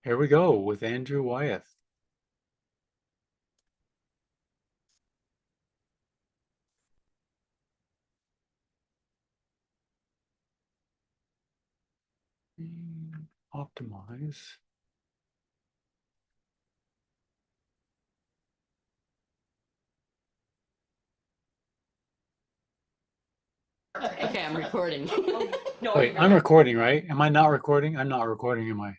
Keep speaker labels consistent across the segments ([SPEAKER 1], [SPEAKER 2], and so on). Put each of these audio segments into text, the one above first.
[SPEAKER 1] Here we go with Andrew Wyeth. Optimize.
[SPEAKER 2] Okay, I'm recording.
[SPEAKER 3] No,
[SPEAKER 1] Wait, I'm recording, right? Am I not recording? I'm not recording, am I?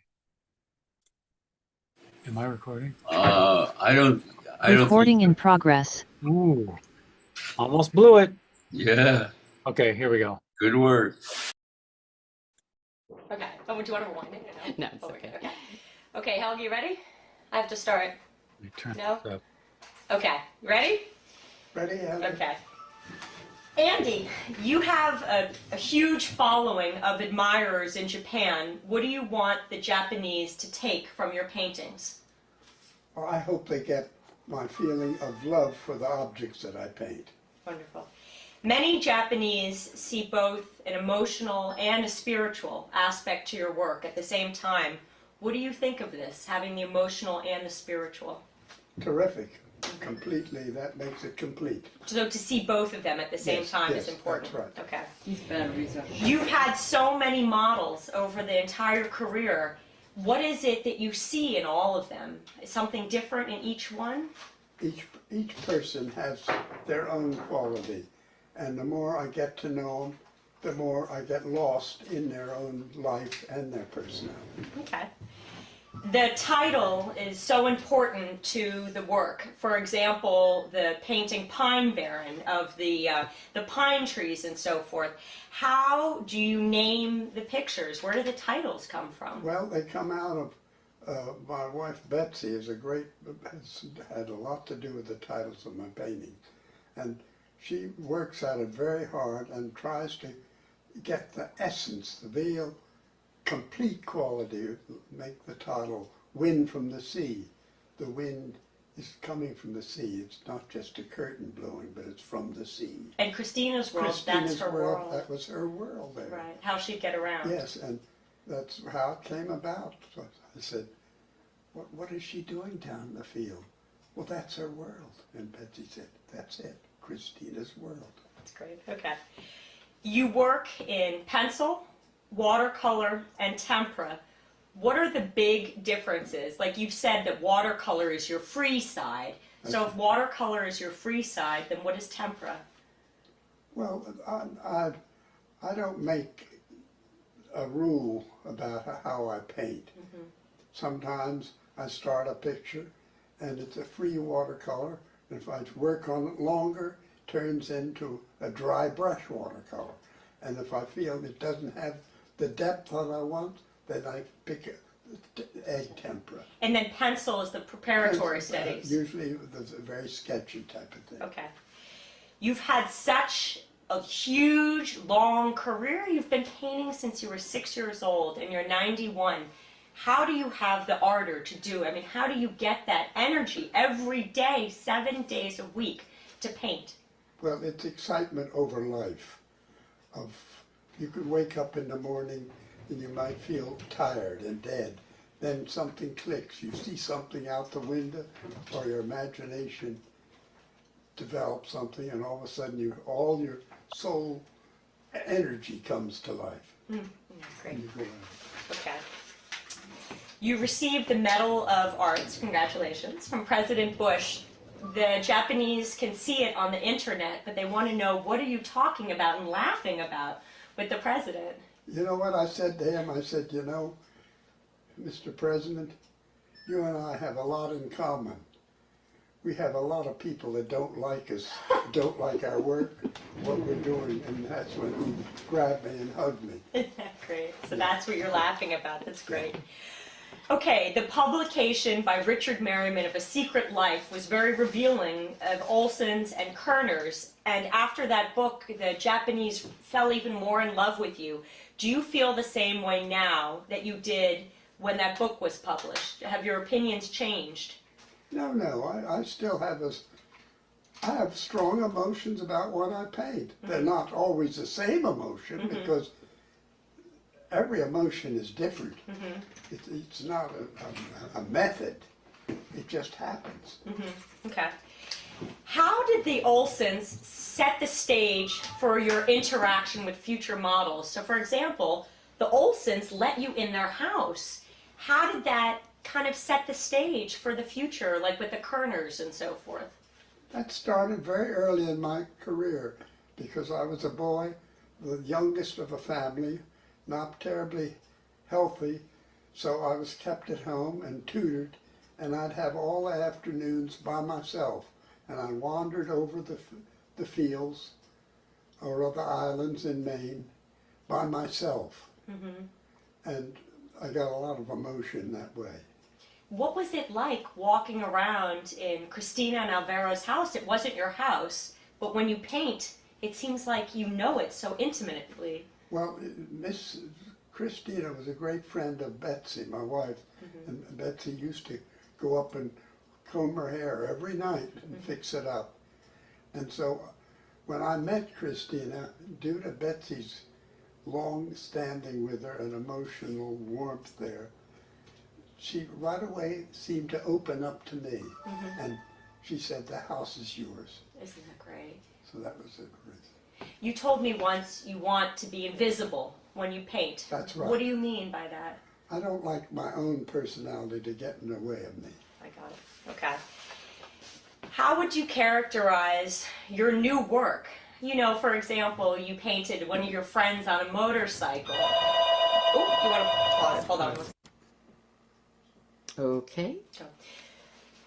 [SPEAKER 1] Am I recording?
[SPEAKER 4] I don't
[SPEAKER 5] Recording
[SPEAKER 4] think.
[SPEAKER 5] in progress.
[SPEAKER 1] Ooh, almost blew it.
[SPEAKER 4] Yeah,
[SPEAKER 1] Okay, here we go.
[SPEAKER 4] good work.
[SPEAKER 3] Okay. Oh, do you want to rewind it? Or
[SPEAKER 2] No, it's
[SPEAKER 3] Oh,
[SPEAKER 2] okay.
[SPEAKER 3] Okay. Okay, Helgi, you ready? I have to start.
[SPEAKER 1] Let me turn
[SPEAKER 3] No?
[SPEAKER 1] this up.
[SPEAKER 3] Okay, ready?
[SPEAKER 6] Ready, Andy?
[SPEAKER 3] Okay. Andy, you have a huge following of admirers in Japan. What do you want the Japanese to take from your paintings?
[SPEAKER 6] Well, I hope they get my feeling of love for the objects that I paint.
[SPEAKER 3] Wonderful. Many Japanese see both an emotional and a spiritual aspect to your work at the same time. What do you think of this, having the emotional and the spiritual?
[SPEAKER 6] Terrific. Completely, that makes it complete.
[SPEAKER 3] So to see both of them at the same time
[SPEAKER 6] yes,
[SPEAKER 3] is important.
[SPEAKER 6] that's right.
[SPEAKER 3] Okay.
[SPEAKER 2] He's better research.
[SPEAKER 3] You've had so many models over the entire career. What is it that you see in all of them? Is something different in each one?
[SPEAKER 6] Each person has their own quality, and the more I get to know them, the more I get lost in their own life and their personality.
[SPEAKER 3] Okay. The title is so important to the work. For example, the painting Pine Barren of the pine trees and so forth. How do you name the pictures? Where do the titles come from?
[SPEAKER 6] Well, they come out of my wife Betsy has had a lot to do with the titles of my paintings, and she works at it very hard and tries to get the essence, the real complete quality, make the title Wind from the Sea. The wind is coming from the sea. It's not just a curtain blowing, but it's from the sea.
[SPEAKER 3] And Christina's world, that's her world.
[SPEAKER 6] That was her world there.
[SPEAKER 3] Right, how she'd get around.
[SPEAKER 6] Yes, and that's how it came about. So I said, what is she doing down in the field? Well, that's her world. And Betsy said, that's it, Christina's world.
[SPEAKER 3] That's great, okay. You work in pencil, watercolor, and tempera. What are the big differences? Like you've said that watercolor is your free side. So if watercolor is your free side, then what is tempera?
[SPEAKER 6] Well, I don't make a rule about how I paint. Mm-hmm. Sometimes I start a picture and it's a free watercolor, and if I work on it longer, it turns into a dry brush watercolor. And if I feel it doesn't have the depth that I want, then I pick egg tempera.
[SPEAKER 3] And then pencil is the preparatory studies.
[SPEAKER 6] Usually there's a very sketchy type of thing.
[SPEAKER 3] Okay. You've had such a huge, long career. You've been painting since you were 6 years old and you're 91. How do you have the ardor to do it? I mean, how do you get that energy every day, 7 days a week to paint?
[SPEAKER 6] Well, it's excitement over life. You could wake up in the morning and you might feel tired and dead. Then something clicks. You see something out the window, or your imagination develops something, and all of a sudden all your soul energy comes to life.
[SPEAKER 3] Great.
[SPEAKER 6] And you go out.
[SPEAKER 3] Okay. You received the Medal of Arts, congratulations, from President Bush. The Japanese can see it on the internet, but they want to know, what are you talking about and laughing about with the president?
[SPEAKER 6] You know what I said to him? I said, you know, Mr. President, you and I have a lot in common. We have a lot of people that don't like us, don't like our work, what we're doing, and that's when he grabbed me and hugged me.
[SPEAKER 3] Great. So that's what you're laughing about. That's great. Okay, the publication by Richard Merriman of A Secret Life was very revealing of Olson's and Kerner's, and after that book, the Japanese fell even more in love with you. Do you feel the same way now that you did when that book was published? Have your opinions changed?
[SPEAKER 6] No, I still have I have strong emotions about what I paint. They're not always the same emotion, because every emotion is different.
[SPEAKER 3] Mm-hmm.
[SPEAKER 6] It's not a method. It just happens.
[SPEAKER 3] Okay. How did the Olsons set the stage for your interaction with future models? So, for example, the Olsons let you in their house. How did that kind of set the stage for the future, like with the Kerners and so forth?
[SPEAKER 6] That started very early in my career because I was a boy, the youngest of a family, not terribly healthy, so I was kept at home and tutored, and I'd have all the afternoons by myself, and I wandered over the fields or other islands in Maine by myself, and I got a lot of emotion that way.
[SPEAKER 3] What was it like walking around in Christina and Alvaro's house? It wasn't your house, but when you paint, it seems like you know it so intimately.
[SPEAKER 6] Well, Miss Christina was a great friend of Betsy, my wife, and Betsy used to go up and comb her hair every night and fix it up. And so when I met Christina, due to Betsy's long standing with her and emotional warmth there, she right away seemed to open up to me. And she said, the house is yours.
[SPEAKER 3] Isn't that great?
[SPEAKER 6] So that was the reason.
[SPEAKER 3] You told me once you want to be invisible when you paint.
[SPEAKER 6] That's right.
[SPEAKER 3] What do you mean by that?
[SPEAKER 6] I don't like my own personality to get in the way of me.
[SPEAKER 3] I got it. Okay. How would you characterize your new work? You know, for example, you painted one of your friends on a motorcycle. Oh, you want to pause? Hold on.
[SPEAKER 2] Okay.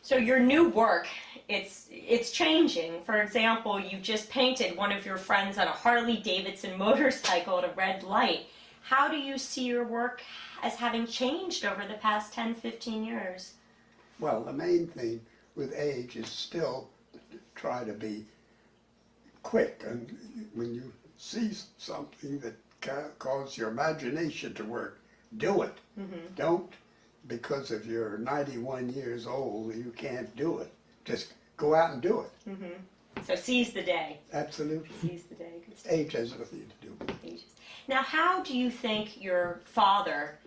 [SPEAKER 3] So your new work, it's changing. For example, you just painted one of your friends on a Harley Davidson motorcycle at a red light. How do you see your work as having changed over the past 10, 15 years?
[SPEAKER 6] Well, the main thing with age is still to try to be quick. And when you see something that causes your imagination to work, do it. Don't, because if you're 91 years old, you can't do it. Just go out and do it.
[SPEAKER 3] So seize the day.
[SPEAKER 6] Absolutely.
[SPEAKER 3] Seize the day. Good stuff.
[SPEAKER 6] Age has nothing to do with it.
[SPEAKER 3] Ages. Now, how do you think your father,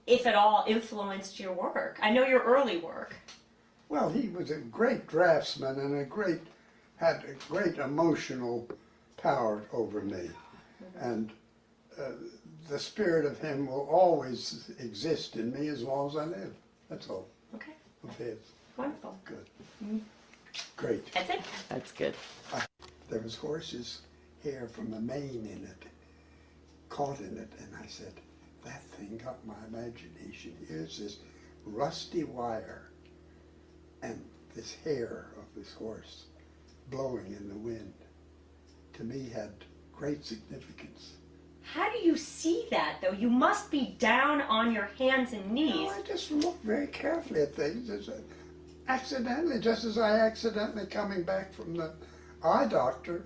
[SPEAKER 3] if at all, influenced your work? I know your early work.
[SPEAKER 6] Well, he was a great draftsman and had a great emotional power over me. And the spirit of him will always exist in me as long as I live. That's all.
[SPEAKER 3] Okay.
[SPEAKER 6] Of his.
[SPEAKER 3] Wonderful.
[SPEAKER 6] Good. Great.
[SPEAKER 3] That's it.
[SPEAKER 2] That's good.
[SPEAKER 6] There was horse's hair from a mane in it, caught in it, and I said, that thing got my imagination. Here's this rusty wire and this hair of this horse blowing in the wind, to me had great significance.
[SPEAKER 3] How do you see that, though? You must be down on your hands and knees.
[SPEAKER 6] No, I just look very carefully at things. Accidentally, just as I accidentally coming back from the eye doctor,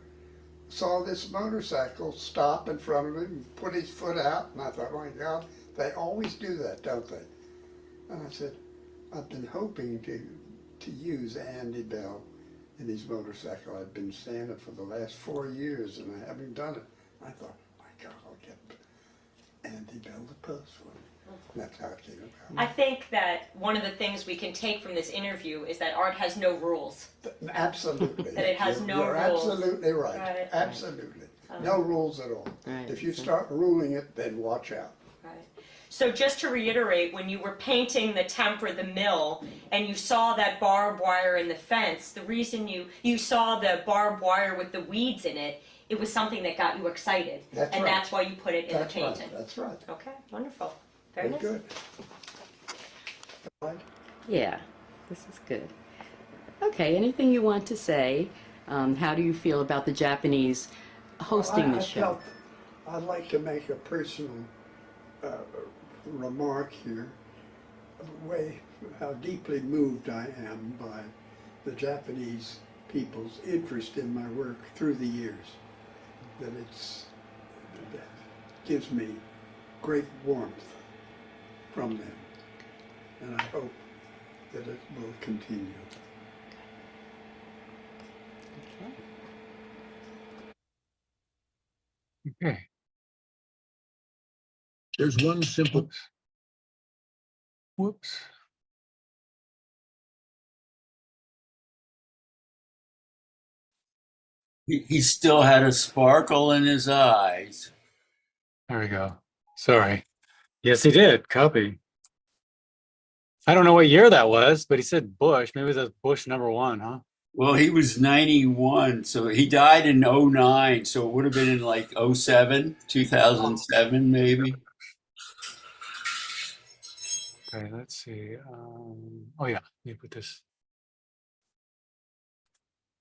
[SPEAKER 6] saw this motorcycle stop in front of him and put his foot out, and I thought, oh my God, they always do that, don't they? And I said, I've been hoping to use Andy Bell in his motorcycle. I've been saying it for the last 4 years, and I haven't done it. I thought, my God, I'll get Andy Bell to pose for me. And that's how it came about.
[SPEAKER 3] I think that one of the things we can take from this interview is that art has no rules.
[SPEAKER 6] Absolutely.
[SPEAKER 3] That it has no
[SPEAKER 6] You're
[SPEAKER 3] rules.
[SPEAKER 6] absolutely right.
[SPEAKER 3] Right.
[SPEAKER 6] Absolutely. No rules at all.
[SPEAKER 2] Right.
[SPEAKER 6] If you start ruling it, then watch out.
[SPEAKER 3] Right. So just to reiterate, when you were painting the temper, the mill, and you saw that barbed wire in the fence, the reason you saw the barbed wire with the weeds in it, it was something that got you excited.
[SPEAKER 6] That's
[SPEAKER 3] and
[SPEAKER 6] right.
[SPEAKER 3] that's why you put it in
[SPEAKER 6] That's
[SPEAKER 3] the painting.
[SPEAKER 6] right. That's right.
[SPEAKER 3] Okay, wonderful. Very
[SPEAKER 6] Very
[SPEAKER 3] nice.
[SPEAKER 6] good. Right.
[SPEAKER 2] Yeah, this is good. Okay, anything you want to say? How do you feel about the Japanese hosting the show?
[SPEAKER 6] felt I'd like to make a personal remark here, the way how deeply moved I am by the Japanese people's interest in my work through the years. That gives me great warmth from them, and I hope that it will continue.
[SPEAKER 2] Okay.
[SPEAKER 1] Okay.
[SPEAKER 5] There's one simple,
[SPEAKER 1] Whoops.
[SPEAKER 4] He still had a sparkle in his eyes.
[SPEAKER 1] There we go. Sorry. Yes, he did. Copy. I don't know what year that was, but he said Bush. Maybe that's Bush #1, huh?
[SPEAKER 4] Well, he was 91, so he died in '09, so it would have been in like '07, 2007, maybe.
[SPEAKER 1] Okay, let's see. Oh yeah, let me put this.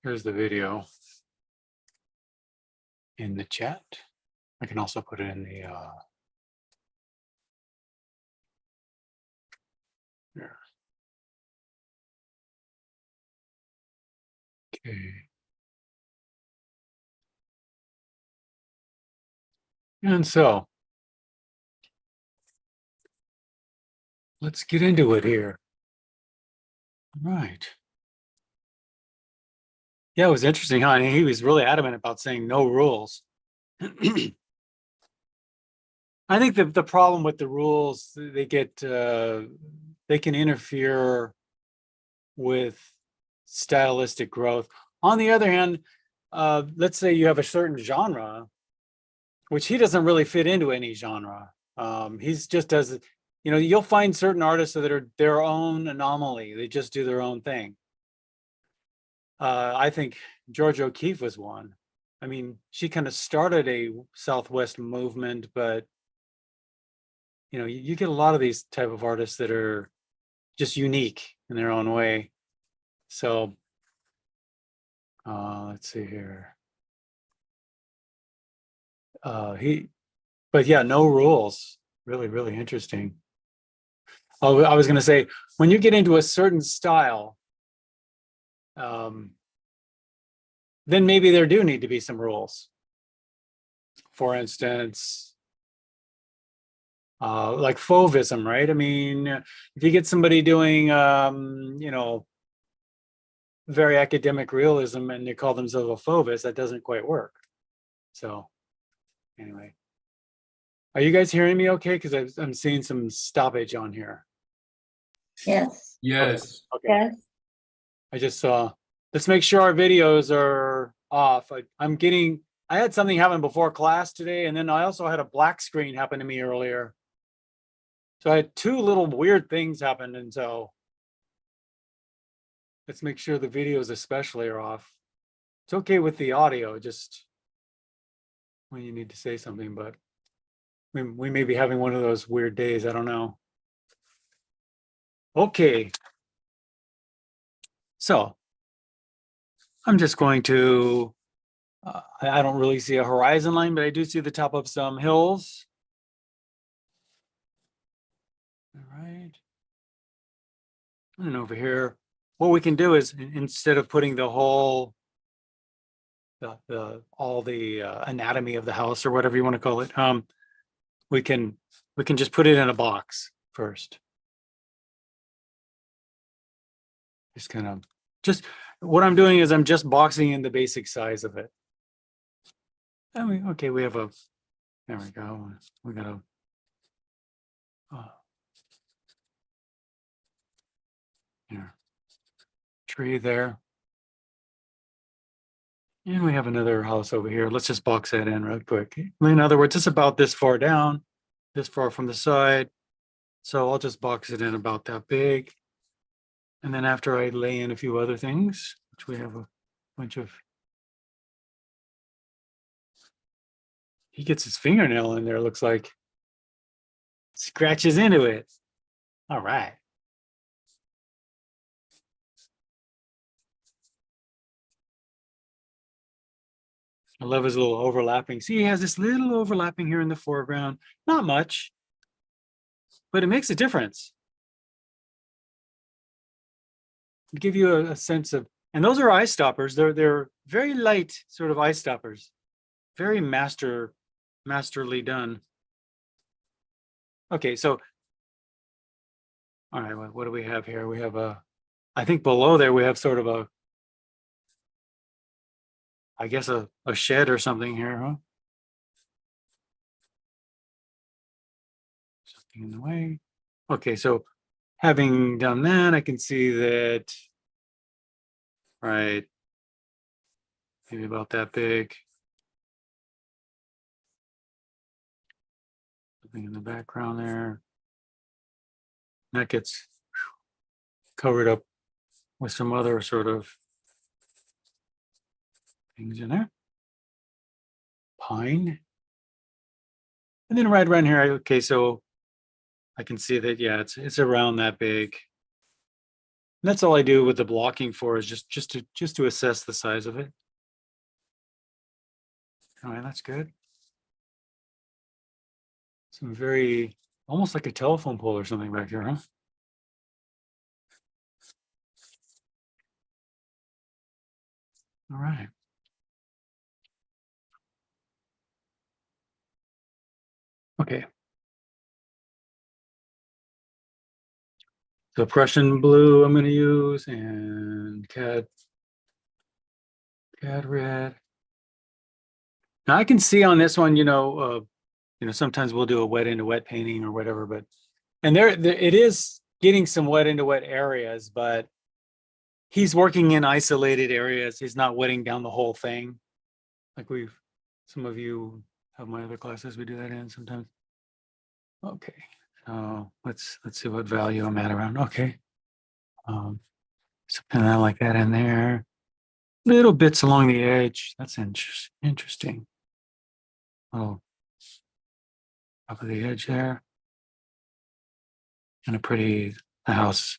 [SPEAKER 1] Here's the video in the chat. I can also put it in the here. Okay. And so let's get into it here. All right. Yeah, it was interesting, huh? He was really adamant about saying no rules. I think the problem with the rules, they can interfere with stylistic growth. On the other hand, let's say you have a certain genre, which he doesn't really fit into any genre. He's just does, you'll find certain artists that are their own anomaly. They just do their own thing. I think George O'Keeffe was one. I mean, she kind of started a Southwest movement, but you get a lot of these type of artists that are just unique in their own way. So let's see here. But yeah, no rules. Really, really interesting. Oh, I was going to say, when you get into a certain style, then maybe there do need to be some rules. For instance, like fauvism, right? I mean, if you get somebody doing, very academic realism and they call themselves a fauvist, that doesn't quite work. So anyway, are you guys hearing me okay? Because I'm seeing some stoppage on here.
[SPEAKER 7] Yes.
[SPEAKER 4] Yes.
[SPEAKER 1] Okay.
[SPEAKER 7] Yes.
[SPEAKER 1] I just saw, let's make sure our videos are off. I had something happen before class today, and then I also had a black screen happen to me earlier. So I had two little weird things happen, and so let's make sure the videos especially are off. It's okay with the audio, just when you need to say something, but we may be having one of those weird days. I don't know. Okay. So I'm just going to, I don't really see a horizon line, but I do see the top of some hills. All right. And over here, what we can do is, instead of putting the whole, all the anatomy of the house or whatever you want to call it, we can just put it in a box first. What I'm doing is I'm just boxing in the basic size of it. Okay, we have there we go. We got a, here, tree there. And we have another house over here. Let's just box that in real quick. In other words, it's about this far down, this far from the side. So I'll just box it in about that big. And then after I lay in a few other things, which we have a bunch of, he gets his fingernail in there, looks like. Scratches into it. All right. I love his little overlapping. See, he has this little overlapping here in the foreground. Not much, but it makes a difference. To give you a sense of, and those are eye stoppers. They're very light sort of eye stoppers. Very masterly done. Okay, so, all right, what do we have here? We have I think below there we have sort of I guess a shed or something here, huh? Nothing in the way. Okay, so having done that, I can see that, right, maybe about that big. Something in the background there. That gets covered up with some other sort of things in there. Pine. And then right around here, okay, so I can see that, yeah, it's around that big. And that's all I do with the blocking for is just to assess the size of it. All right, that's good. Some very, almost like a telephone pole or something back here, huh? All right. Okay. So Prussian blue I'm going to use and cad red. Now I can see on this one, sometimes we'll do a wet into wet painting or whatever, but and there it is getting some wet into wet areas, but he's working in isolated areas. He's not wetting down the whole thing. Like some of you have my other classes, we do that in sometimes. Okay, so let's see what value I'm at around. Okay. Something like that in there. Little bits along the edge. That's interesting. Oh, up of the edge there. And the house.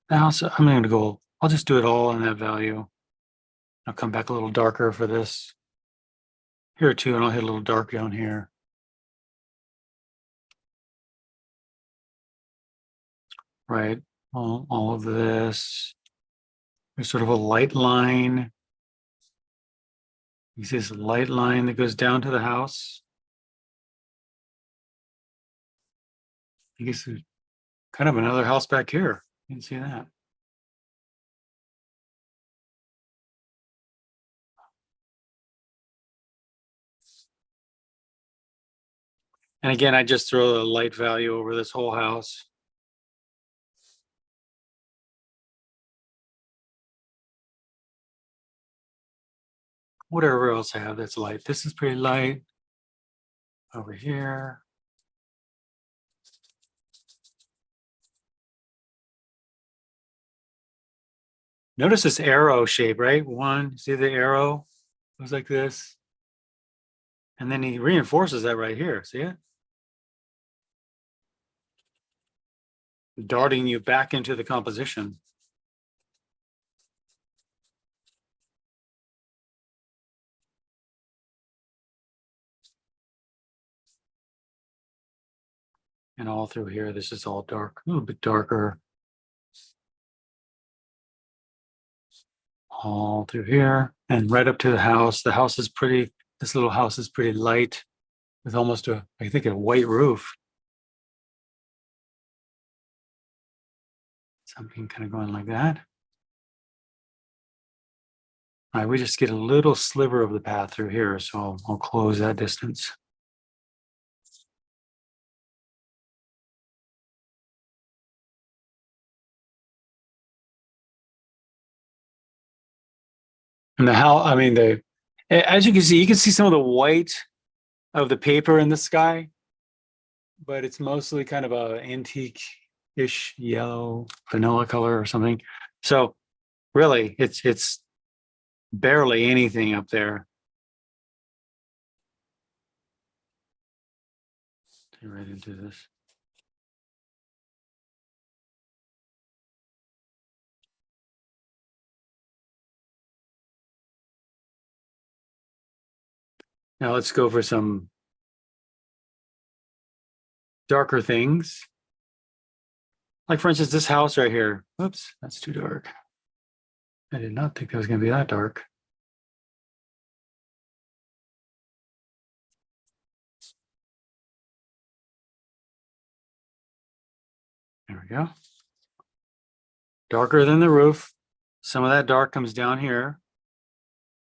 [SPEAKER 1] I'm going to go, I'll just do it all in that value. I'll come back a little darker for this here too, and I'll hit a little dark down here. Right, all of this. There's sort of a light line. You see this light line that goes down to the house. I guess there's kind of another house back here. You can see that. And again, I just throw a light value over this whole house. Whatever else I have that's light. This is pretty light. Over here. Notice this arrow shape, right? One, see the arrow? Goes like this. And then he reinforces that right here. See it? Darting you back into the composition. And all through here, this is all dark, a little bit darker. All through here and right up to the house. The house is pretty, this little house is pretty light with almost I think a white roof. Something kind of going like that. All right, we just get a little sliver of the path through here, so I'll close that distance. And as you can see some of the white of the paper in the sky, but it's mostly kind of a antique-ish yellow vanilla color or something. So really, it's barely anything up there. Right into this. Now let's go for some darker things. Like for instance, this house right here. Oops, that's too dark. I did not think that was going to be that dark. There we go. Darker than the roof. Some of that dark comes down here.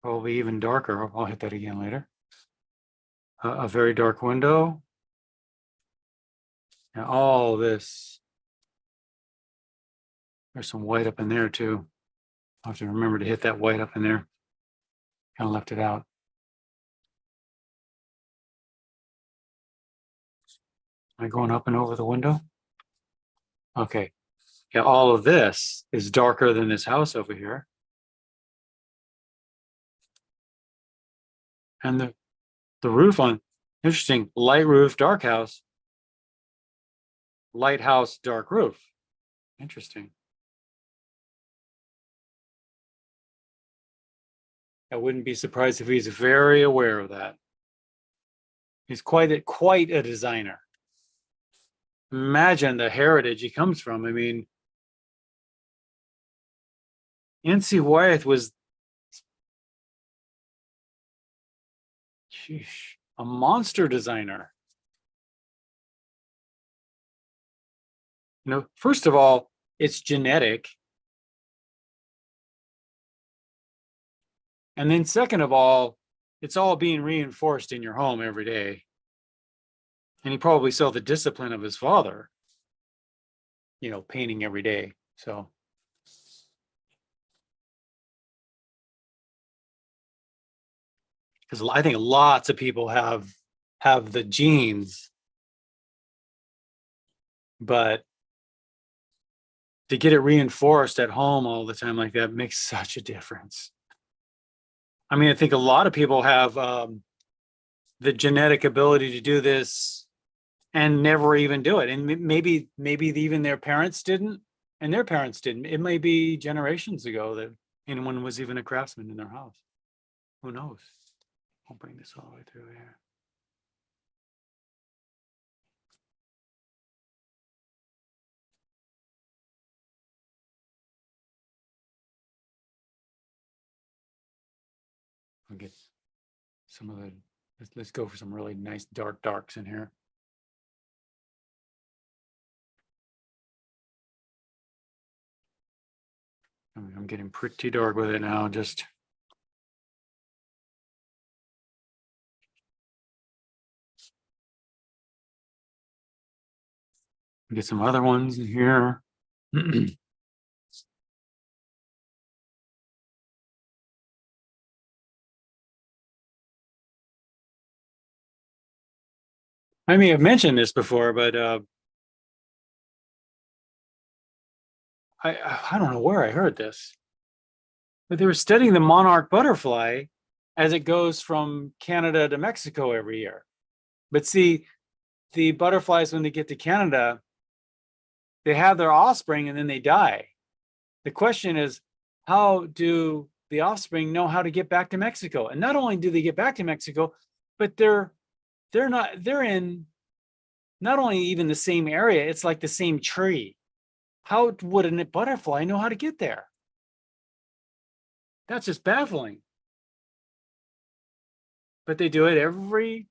[SPEAKER 1] Probably even darker. I'll hit that again later. A very dark window. Now all this. There's some white up in there too. I'll have to remember to hit that white up in there. Kind of left it out. Am I going up and over the window? Okay. Yeah, all of this is darker than this house over here. And the roof on, interesting, light roof, dark house. Light house, dark roof. Interesting. I wouldn't be surprised if he's very aware of that. He's quite a designer. Imagine the heritage he comes from. I mean, N.C. Wyeth was, a monster designer. You know, first of all, it's genetic. And then second of all, it's all being reinforced in your home every day. And he probably saw the discipline of his father, you know, painting every day. So. Because I think lots of people have the genes, but to get it reinforced at home all the time like that makes such a difference. I mean, I think a lot of people have the genetic ability to do this and never even do it. And maybe even their parents didn't, and their parents didn't. It may be generations ago that anyone was even a craftsman in their house. Who knows? I'll bring this all the way through here. I'll get some of the, let's go for some really nice darks in here. I'm getting pretty dark with it now, just. Get some other ones in here. I may have mentioned this before, but I don't know where I heard this, but they were studying the monarch butterfly as it goes from Canada to Mexico every year. But see, the butterflies, when they get to Canada, they have their offspring and then they die. The question is, how do the offspring know how to get back to Mexico? And not only do they get back to Mexico, but they're in not only even the same area, it's like the same tree. How would a butterfly know how to get there? That's just baffling. But they do it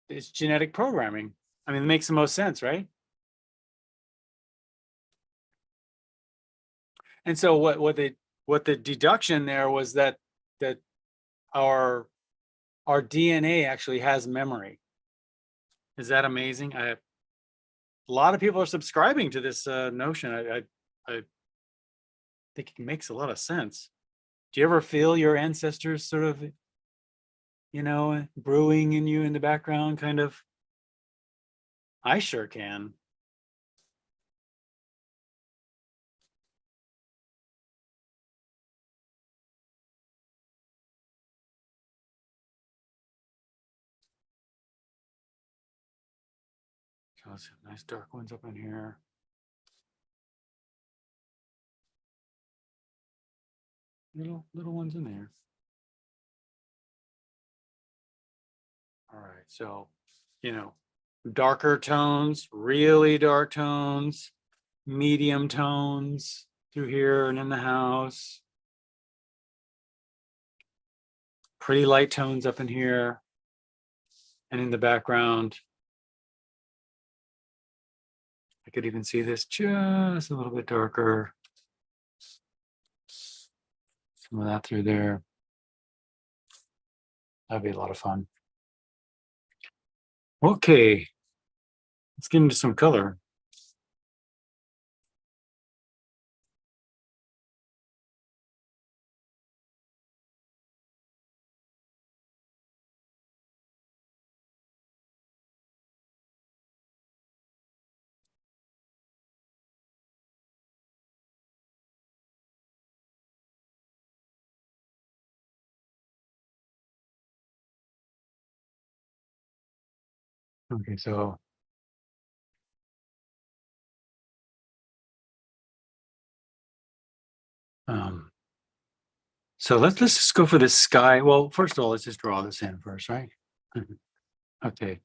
[SPEAKER 1] it's genetic programming. I mean, it makes the most sense, right? And so what the deduction there was that our DNA actually has memory. Is that amazing? A lot of people are subscribing to this notion. I think it makes a lot of sense. Do you ever feel your ancestors sort of, you know, brewing in you in the background, kind of? I sure can. So let's have nice dark ones up in here. Little ones in there. All right, so, you know, darker tones, really dark tones, medium tones through here and in the house. Pretty light tones up in here and in the background. I could even see this just a little bit darker. Some of that through there. That'd be a lot of fun. Okay. Let's get into some color. Okay, so so let's just go for this sky. Well, first of all, let's just draw this in first, right? Okay.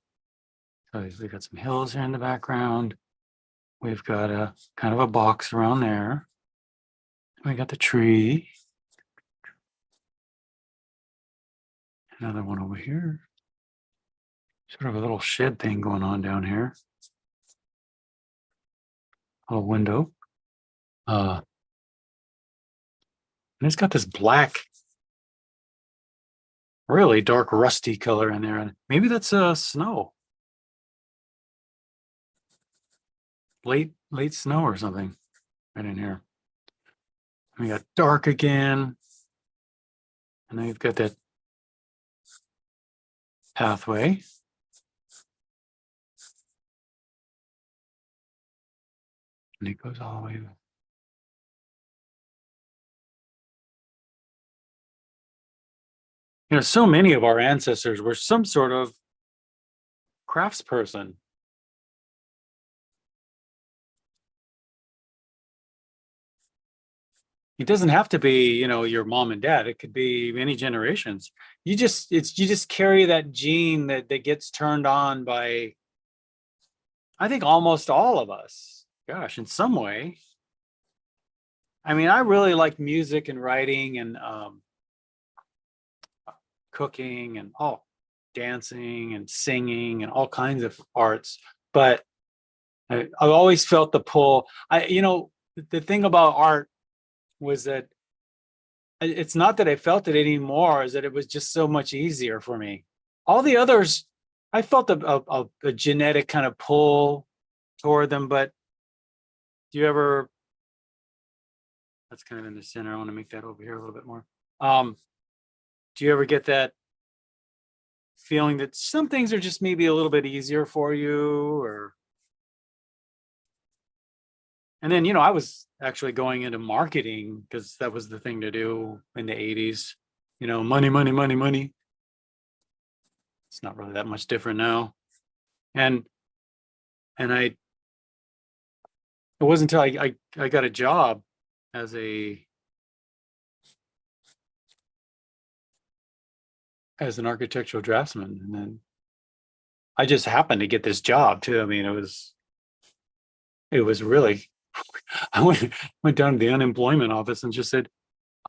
[SPEAKER 1] So we've got some hills here in the background. We've got a kind of a box around there. We got the tree. Another one over here. Sort of a little shed thing going on down here. A little window. And it's got this black, really dark rusty color in there. And maybe that's snow. Late snow or something right in here. We got dark again. And then you've got that pathway. And it goes all the way. You know, so many of our ancestors were some sort of craftsperson. It doesn't have to be, you know, your mom and dad. It could be many generations. You just carry that gene that gets turned on by, I think, almost all of us. Gosh, in some way. I mean, I really like music and writing and cooking and dancing and singing and all kinds of arts. But I've always felt the pull. The thing about art was that it's not that I felt it anymore, is that it was just so much easier for me. All the others, I felt a genetic kind of pull toward them, but do you ever, that's kind of in the center. I want to make that over here a little bit more. Do you ever get that feeling that some things are just maybe a little bit easier for you? And then, I was actually going into marketing because that was the thing to do in the 80s. Money, money, money, money. It's not really that much different now. And it wasn't until I got a job as an architectural draftsman, and then I just happened to get this job too. I mean, it was really, I went down to the unemployment office and just said,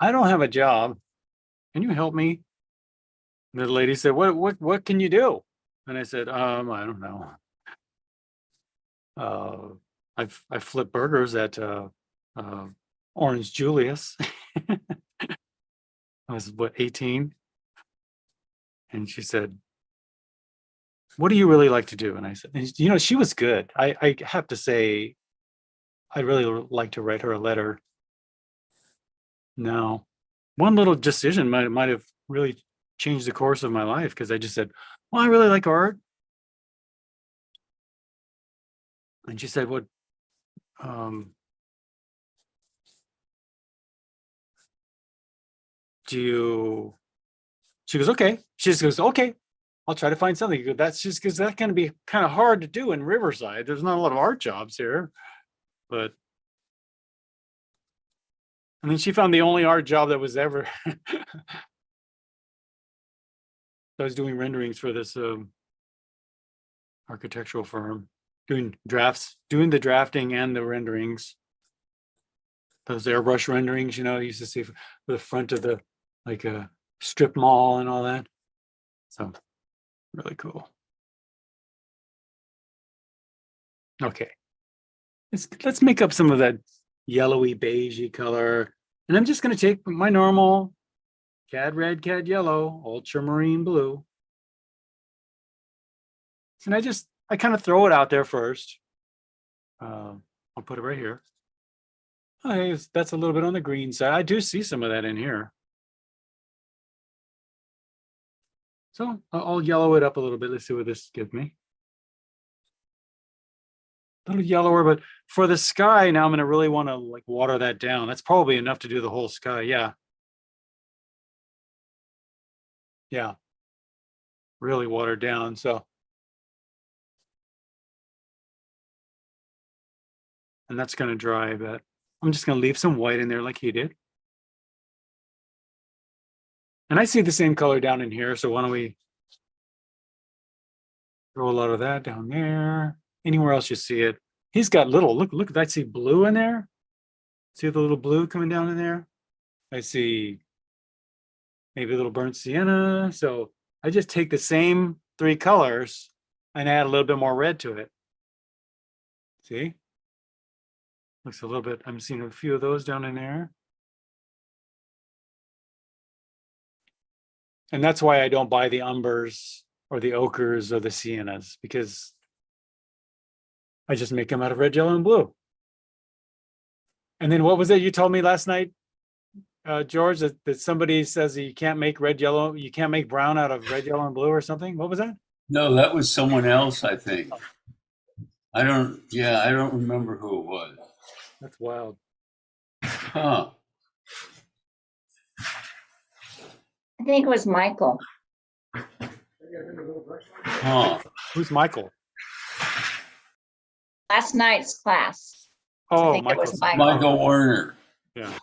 [SPEAKER 1] I don't have a job. Can you help me? And the lady said, what can you do? And I said, I don't know. I flip burgers at Orange Julius. I was 18. And she said, what do you really like to do? And I said, she was good. I have to say, I'd really like to write her a letter. No, one little decision might have really changed the course of my life, because I just said, well, I really like art. And she said, what, she goes, okay. She just goes, okay, I'll try to find something. You go, that's just because that's going to be kind of hard to do in Riverside. There's not a lot of art jobs here. But and then she found the only art job that was ever. I was doing renderings for this architectural firm, doing the drafting and the renderings. Those airbrush renderings, you used to see for the front of the a strip mall and all that. So really cool. Okay, let's make up some of that yellowy beigey color, and I'm just going to take my normal cad red, cad yellow, ultramarine blue, and I kind of throw it out there first. I'll put it right here. Okay, that's a little bit on the green side. I do see some of that in here. So I'll yellow it up a little bit. Let's see what this gives me. A little yellower, but for the sky, now I'm going to really want to like water that down. That's probably enough to do the whole sky. Yeah. Yeah. Really watered down. So. And that's going to dry, but I'm just going to leave some white in there like he did. And I see the same color down in here. So why don't we throw a lot of that down there? Anywhere else you see it. He's got little, look, I see blue in there. See the little blue coming down in there? I see maybe a little burnt sienna. So I just take the same 3 colors and add a little bit more red to it. See? Looks a little bit, I'm seeing a few of those down in there. And that's why I don't buy the umbers or the ochres or the siennas, because I just make them out of red, yellow, and blue. And then what was it you told me last night, George, that somebody says you can't make red, yellow, you can't make brown out of red, yellow, and blue or something? What was that?
[SPEAKER 4] No, that was someone else, I think. I don't remember who it was.
[SPEAKER 1] That's wild.
[SPEAKER 4] Huh.
[SPEAKER 7] I think it was Michael.
[SPEAKER 4] Huh.
[SPEAKER 1] Who's Michael?
[SPEAKER 7] Last night's class. I
[SPEAKER 1] Oh,
[SPEAKER 7] think it
[SPEAKER 1] Michael.
[SPEAKER 7] was Michael.
[SPEAKER 4] Michael Werner.
[SPEAKER 1] Yeah.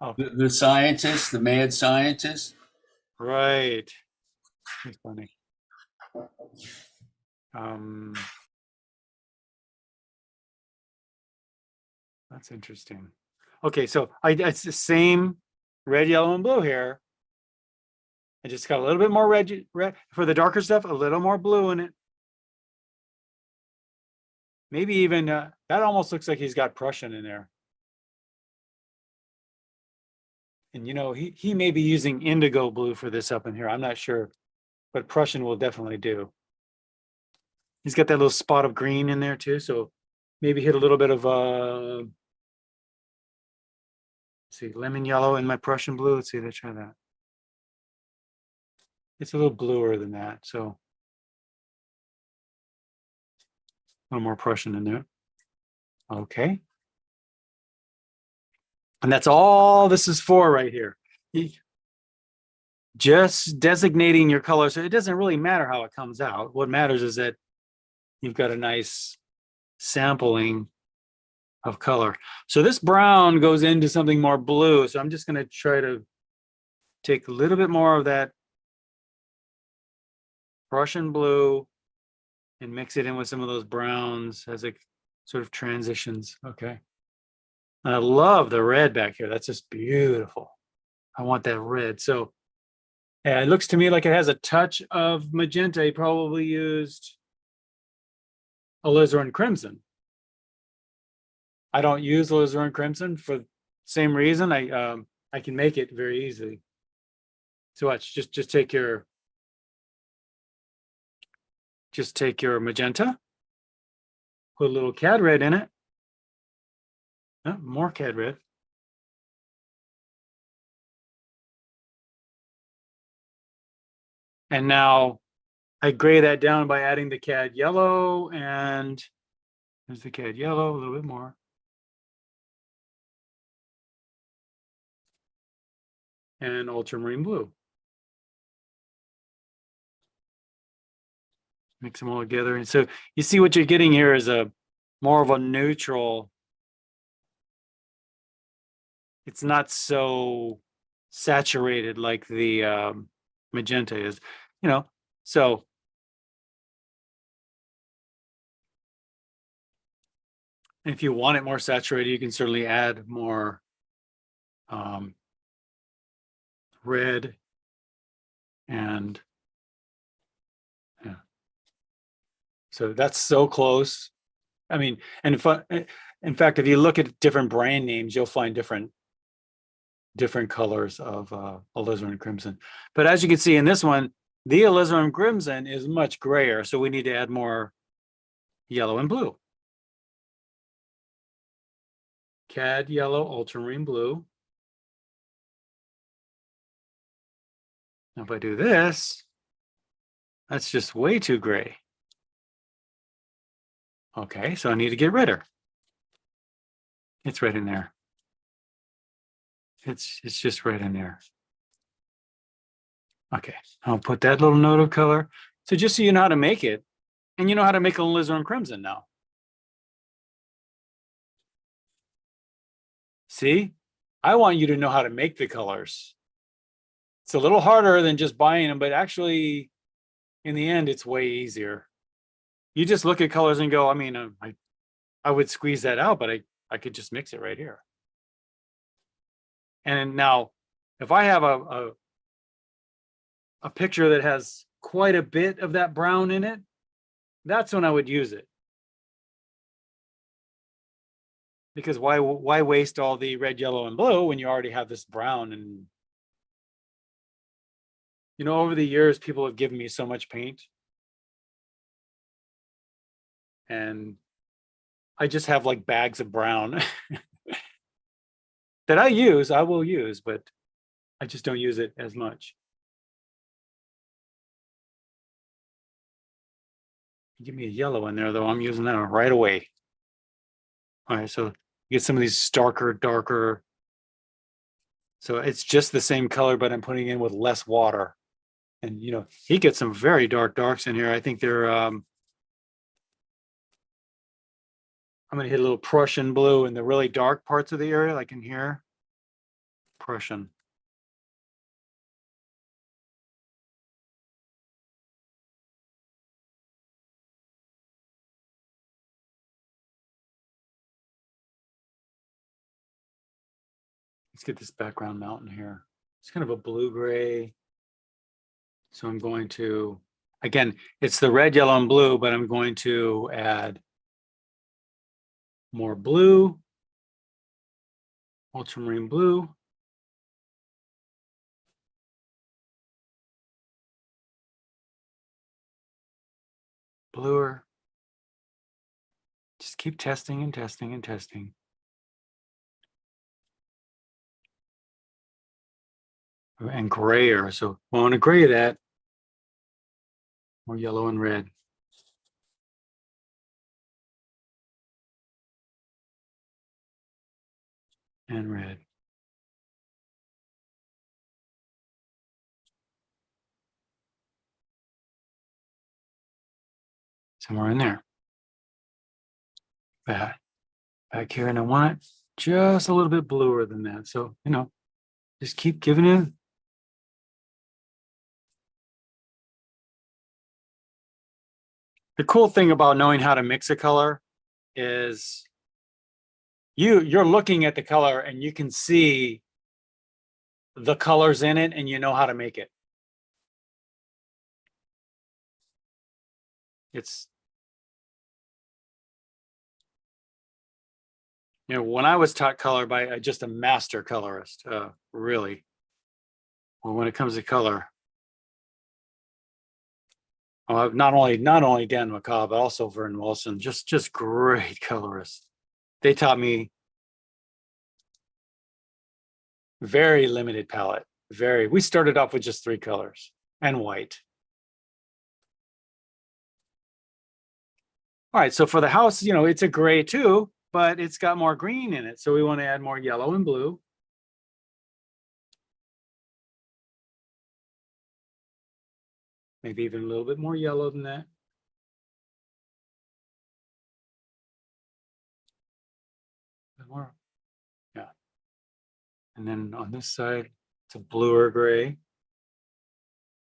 [SPEAKER 1] Oh,
[SPEAKER 4] The scientist, the mad scientist.
[SPEAKER 1] right. That's funny. That's interesting. Okay, so it's the same red, yellow, and blue here. I just got a little bit more red for the darker stuff, a little more blue in it. Maybe even that almost looks like he's got Prussian in there. And you know, he may be using indigo blue for this up in here. I'm not sure, but Prussian will definitely do. He's got that little spot of green in there too, so maybe hit a little bit of let's see, lemon yellow in my Prussian blue. Let's see, let's try that. It's a little bluer than that, so a little more Prussian in there. Okay. And that's all this is for right here. Just designating your color. So it doesn't really matter how it comes out. What matters is that you've got a nice sampling of color. So this brown goes into something more blue. So I'm just going to try to take a little bit more of that Prussian blue and mix it in with some of those browns as it sort of transitions. Okay. And I love the red back here. That's just beautiful. I want that red. So yeah, it looks to me like it has a touch of magenta. He probably used alizarin crimson. I don't use alizarin crimson for the same reason. I can make it very easily. So watch, just take your magenta, put a little cad red in it. Oh, more cad red. And now I gray that down by adding the cad yellow, and there's the cad yellow, a little bit more. And ultramarine blue. Mix them all together. And so you see what you're getting here is a more of a neutral. It's not so saturated like the magenta is, you know. So if you want it more saturated, you can certainly add more red and yeah. So that's so close. I mean, and in fact, if you look at different brand names, you'll find different colors of alizarin crimson. But as you can see in this one, the alizarin crimson is much grayer, so we need to add more yellow and blue. Cad yellow, ultramarine blue. Now if I do this, that's just way too gray. Okay, so I need to get rid of her. It's right in there. It's just right in there. Okay, I'll put that little note of color. So just so you know how to make it, and you know how to make a alizarin crimson now. See, I want you to know how to make the colors. It's a little harder than just buying them, but actually, in the end, it's way easier. You just look at colors and go, I mean, I would squeeze that out, but I could just mix it right here. And now, if I have a picture that has quite a bit of that brown in it, that's when I would use it. Because why waste all the red, yellow, and blue when you already have this brown? And you know, over the years, people have given me so much paint, and I just have like bags of brown that I will use, but I just don't use it as much. Give me a yellow in there though, I'm using that right away. All right, so you get some of these starker, darker. So it's just the same color, but I'm putting in with less water. And you know, he gets some very dark darks in here. I think they're I'm gonna hit a little Prussian blue in the really dark parts of the area, like in here. Prussian. Let's get this background mountain here. It's kind of a blue gray. So I'm going to, again, it's the red, yellow, and blue, but I'm going to add more blue, ultramarine blue. Bluer. Just keep testing and testing and testing. And grayer. So I want to gray that. More yellow and red. And red. Somewhere in there. Back here, and I want it just a little bit bluer than that. So, you know, just keep giving it. The cool thing about knowing how to mix a color is you're looking at the color and you can see the colors in it and you know how to make it. It's, you know, when I was taught color by just a master colorist, really, well, when it comes to color, not only Dan McCaw, but also Vern Wilson, just great colorists. They taught me very limited palette. We started off with just 3 colors and white. All right, so for the house, you know, it's a gray too, but it's got more green in it. So we want to add more yellow and blue. Maybe even a little bit more yellow than that. More, yeah. And then on this side, it's a bluer gray.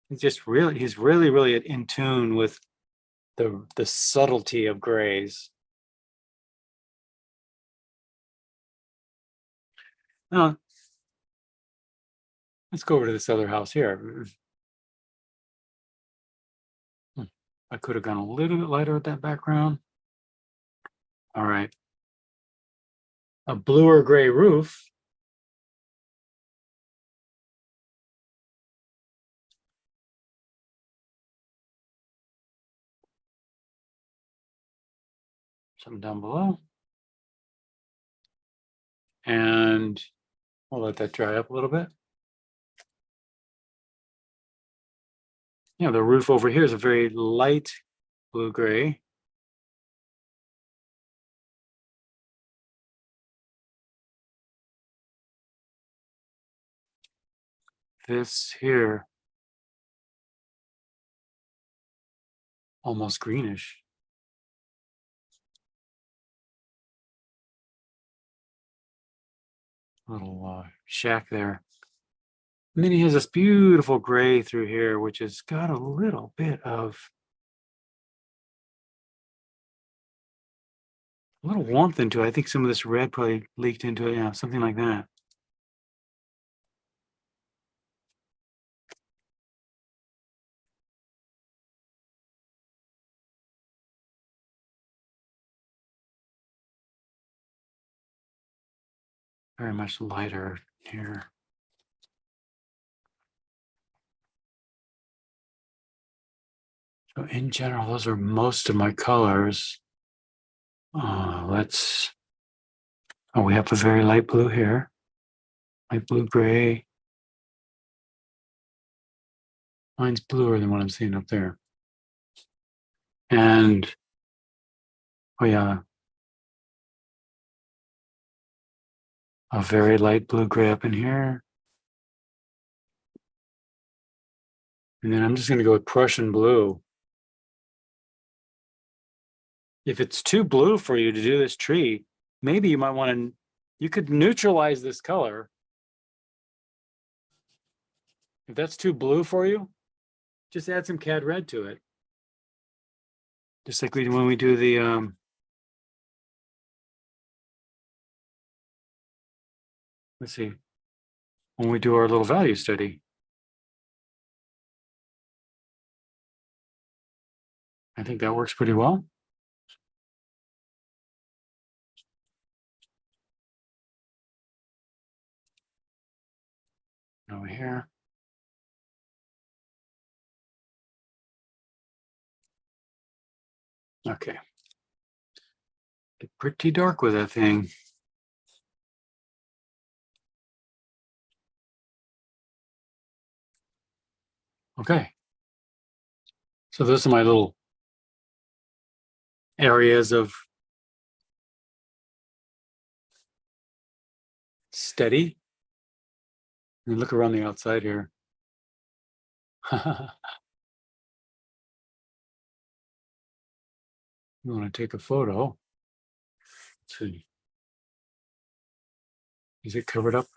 [SPEAKER 1] He's really in tune with the subtlety of grays. Now, let's go over to this other house here. I could have gone a little bit lighter with that background. All right. A bluer gray roof. some down below. And we'll let that dry up a little bit. Yeah, the roof over here is a very light blue-gray. This here, almost greenish. Little shack there. And then he has this beautiful gray through here, which has got a little bit of a little warmth into it. I think some of this red probably leaked into it. Yeah, something like that. Very much lighter here. So in general, those are most of my colors. Oh, we have a very light blue here. Light blue gray. Mine's bluer than what I'm seeing up there. And, oh yeah, a very light blue gray up in here. And then I'm just going to go with Prussian blue. If it's too blue for you to do this tree, maybe you might want to, you could neutralize this color. If that's too blue for you, just add some cad red to it. Just like we do when we do the, let's see, when we do our little value study. I think that works pretty well. Over here. Okay. Get pretty dark with that thing. Okay. So those are my little areas of study. And look around the outside here. You want to take a photo. Let's see. Is it covered up?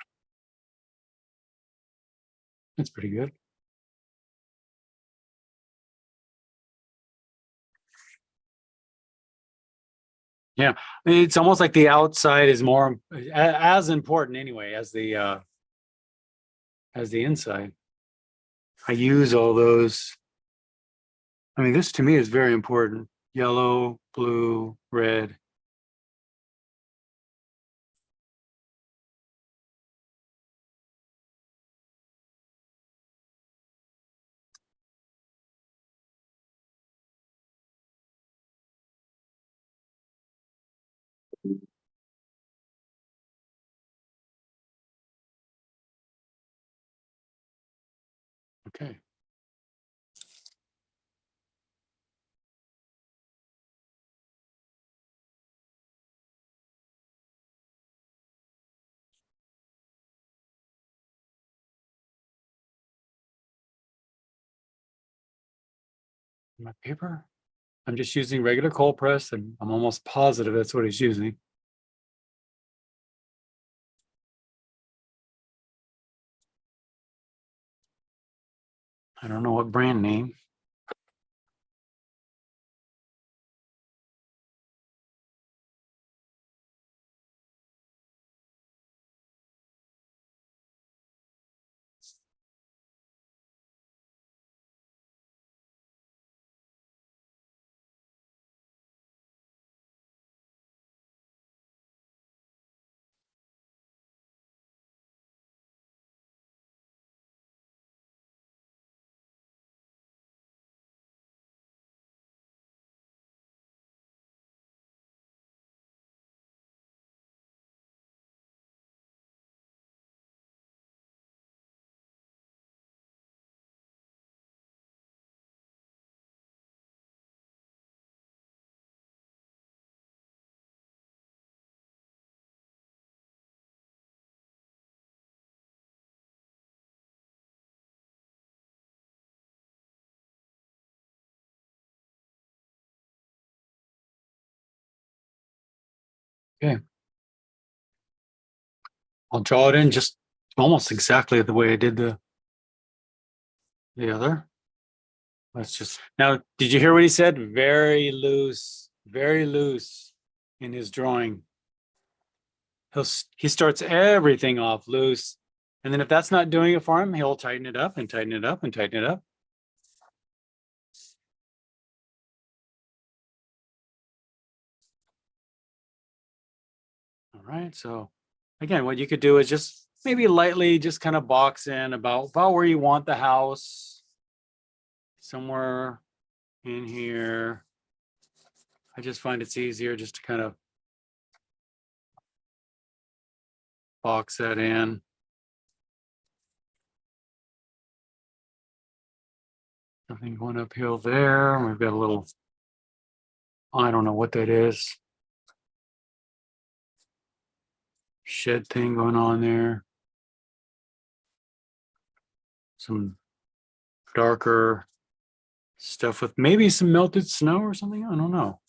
[SPEAKER 1] That's pretty good. Yeah, it's almost like the outside is more as important anyway as the inside. I use all those. I mean, this to me is very important. Yellow, blue, red. Okay. My paper. I'm just using regular cold press, and I'm almost positive that's what he's using. I don't know what brand name. Okay. I'll draw it in just almost exactly the way I did the other. Let's just, now, did you hear what he said? Very loose in his drawing. He starts everything off loose. And then if that's not doing it for him, he'll tighten it up and tighten it up and tighten it up. All right, so again, what you could do is just maybe lightly just kind of box in about where you want the house. Somewhere in here. I just find it's easier just to kind of box that in. Nothing going uphill there. We've got a little, I don't know what that is. Shed thing going on there. Some darker stuff with maybe some melted snow or something. I don't know.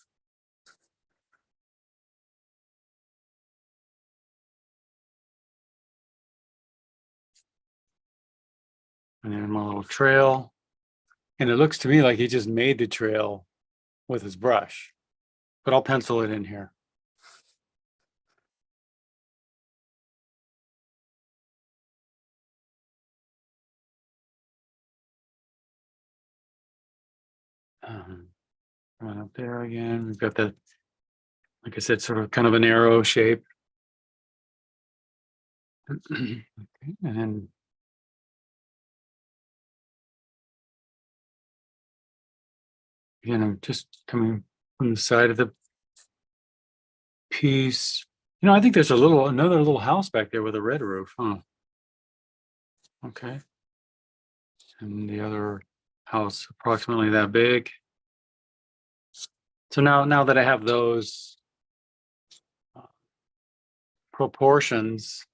[SPEAKER 1] And then my little trail. And it looks to me like he just made the trail with his brush, but I'll pencil it in here. Right up there again. We've got that, like I said, sort of kind of an arrow shape. Okay, and then again, I'm just coming from the side of the piece. You know, I think there's another little house back there with a red roof, huh? Okay. And the other house approximately that big. So now that I have those proportions,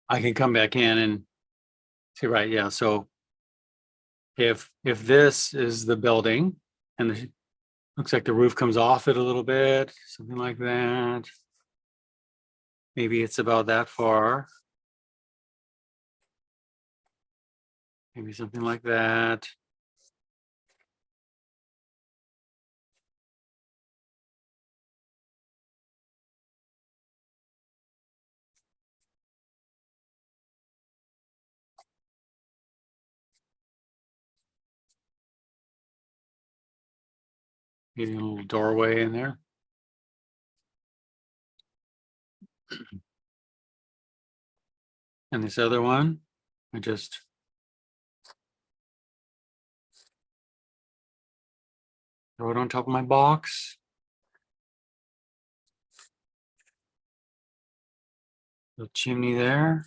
[SPEAKER 1] I can come back in and see, right, yeah. So if this is the building and looks like the roof comes off it a little bit, something like that. Maybe it's about that far. Maybe something like that. Maybe a little doorway in there. And this other one, I just throw it on top of my box. Little chimney there.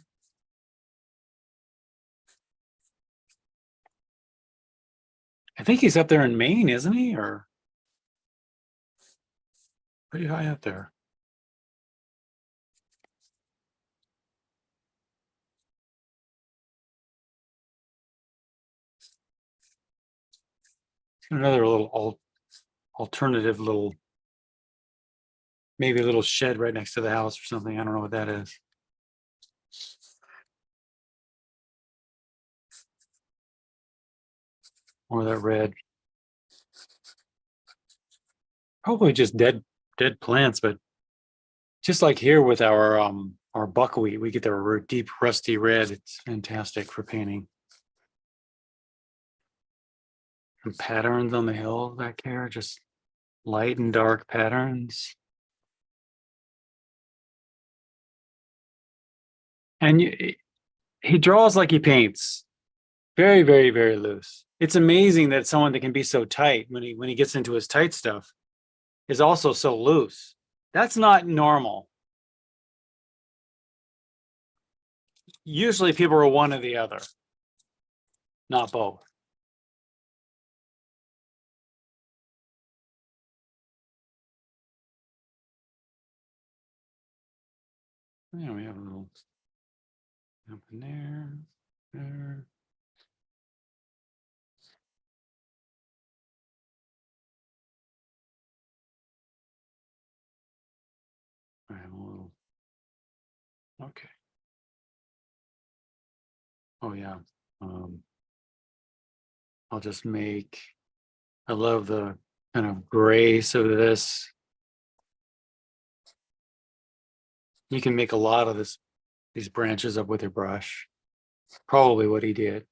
[SPEAKER 1] I think he's up there in Maine, isn't he? Or pretty high up there. Another little alternative little, maybe a little shed right next to the house or something. I don't know what that is. Or that red. Probably just dead plants, but just like here with our buckwheat, we get the deep rusty red. It's fantastic for painting. And patterns on the hill back here, just light and dark patterns. And he draws like he paints. Very, very, very loose. It's amazing that someone that can be so tight when he gets into his tight stuff is also so loose. That's not normal. Usually people are one or the other, not both. Yeah, we have a little up in there. Okay. Oh yeah. I'll just make, I love the kind of grace of this. You can make a lot of these branches up with your brush. Probably what he did.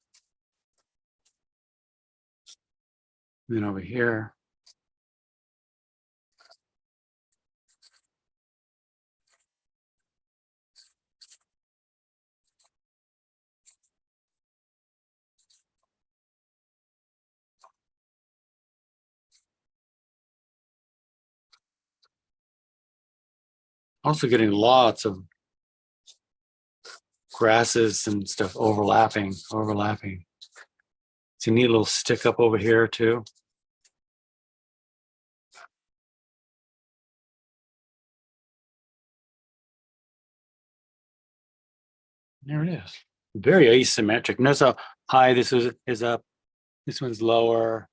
[SPEAKER 1] And then over here. Also getting lots of grasses and stuff overlapping. It's a neat little stick up over here too. There it is. Very asymmetric. Notice how high this is up. This one's lower.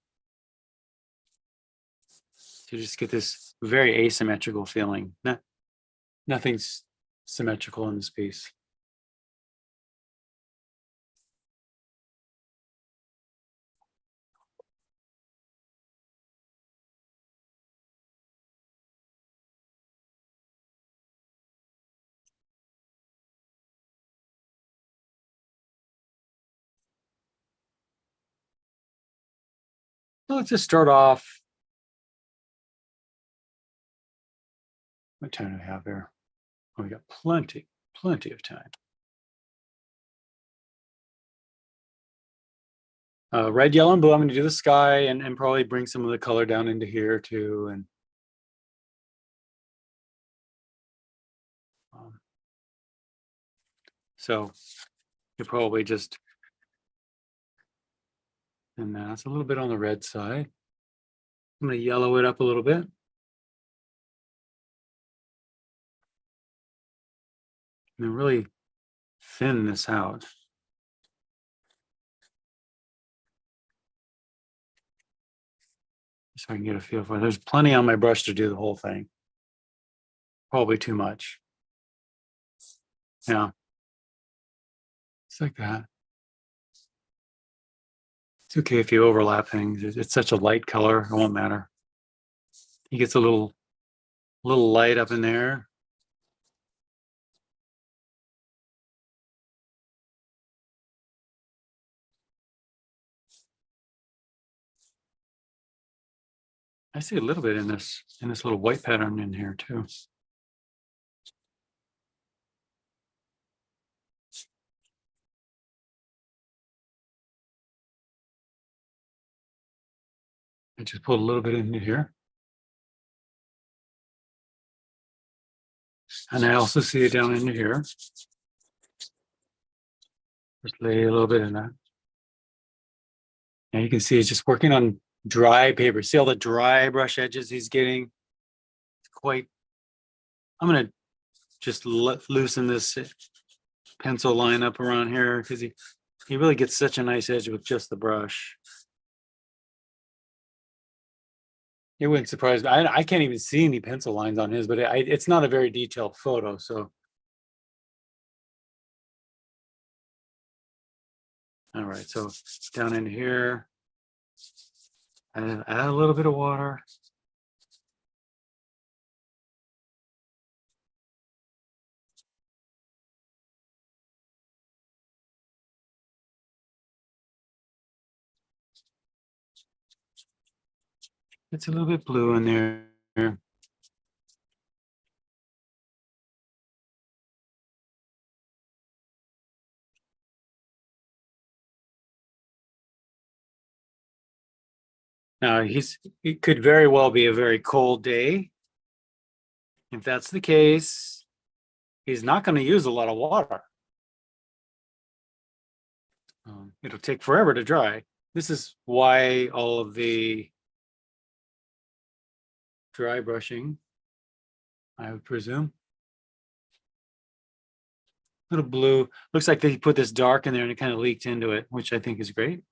[SPEAKER 1] You just get this very asymmetrical feeling. Nothing's symmetrical in this piece. So let's just start off. What time do we have here? Oh, we got plenty of time. Red, yellow, and blue. I'm going to do the sky and probably bring some of the color down into here too. And so you probably just, and that's a little bit on the red side. I'm going to yellow it up a little bit. And really thin this out. So I can get a feel for it. There's plenty on my brush to do the whole thing. Probably too much. Yeah. It's like that. It's okay if you overlap things. It's such a light color, it won't matter. He gets a little light up in there. I see a little bit in this little white pattern in here too. I just pulled a little bit into here. And I also see it down into here. Just lay a little bit in that. And you can see it's just working on dry paper. See all the dry brush edges he's getting? It's quite, I'm gonna just loosen this pencil line up around here because he really gets such a nice edge with just the brush. It wouldn't surprise me. I can't even see any pencil lines on his, but it's not a very detailed photo. So, all right. So down in here, add a little bit of water. It's a little bit blue in there. Now it could very well be a very cold day. If that's the case, he's not going to use a lot of water. It'll take forever to dry. This is why all of the dry brushing, I would presume. Little blue. Looks like they put this dark in there and it kind of leaked into it, which I think is great.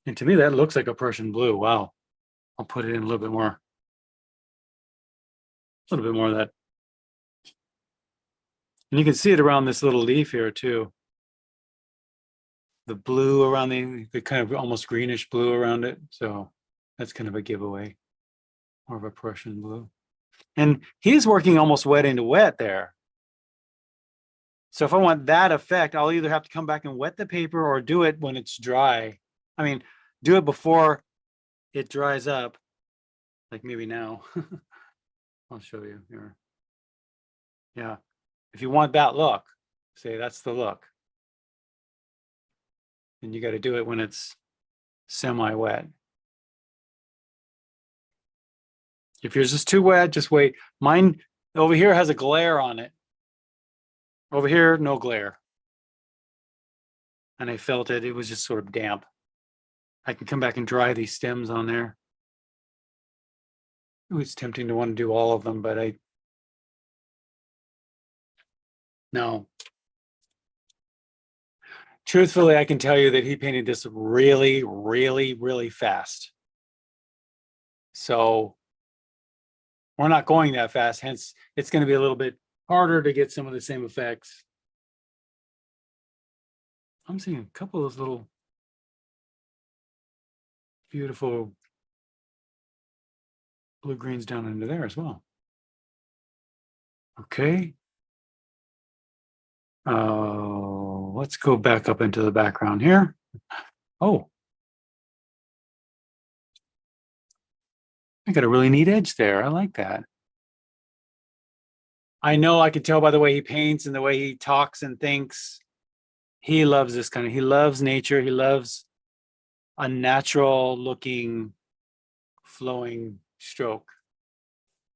[SPEAKER 1] And to me, that looks like a Prussian blue. Wow. I'll put it in a little bit more. A little bit more of that And you can see it around this little leaf here too. The blue around the kind of almost greenish blue around it. So that's kind of a giveaway, more of a Prussian blue. And he's working almost wet into wet there. So if I want that effect, I'll either have to come back and wet the paper or do it when it's dry. I mean, do it before it dries up, like maybe now. I'll show you here. Yeah, if you want that look, say that's the look. And you got to do it when it's semi-wet. If yours is too wet, just wait. Mine over here has a glare on it. Over here, no glare. And I felt it, it was just sort of damp. I can come back and dry these stems on there. It was tempting to want to do all of them, but no. Truthfully, I can tell you that he painted this really, really, really fast. So we're not going that fast, hence it's going to be a little bit harder to get some of the same effects. I'm seeing a couple of those little beautiful blue greens down into there as well. Okay. Let's go back up into the background here. Oh, I got a really neat edge there. I like that. I know I can tell by the way he paints and the way he talks and thinks. He loves this kind of, he loves nature. He loves a natural looking flowing stroke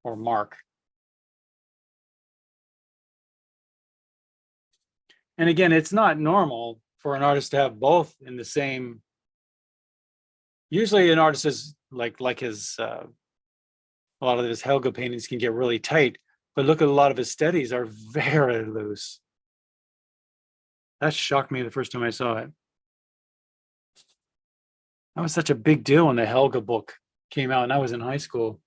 [SPEAKER 1] or mark. And again, it's not normal for an artist to have both in the same. Usually an artist is like his, a lot of his Helga paintings can get really tight, but look at a lot of his studies are very loose. That shocked me the first time I saw it. That was such a big deal when the Helga book came out and I was in high school.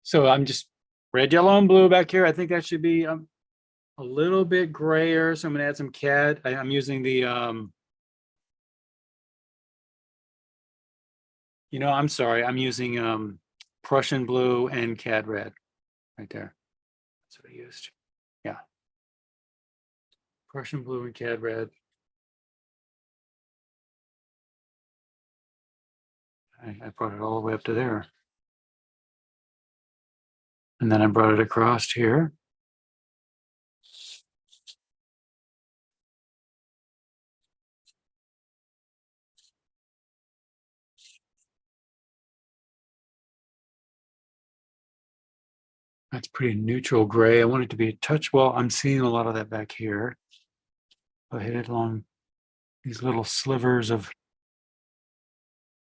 [SPEAKER 1] So I'm just red, yellow, and blue back here. I think that should be a little bit grayer. So I'm gonna add some CAD. I'm using the, I'm sorry. I'm using Prussian blue and CAD red right there. That's what I used. Yeah. Prussian blue and CAD red. I brought it all the way up to there. And then I brought it across here. That's pretty neutral gray. I want it to be a touch. Well, I'm seeing a lot of that back here. I hit it along these little slivers of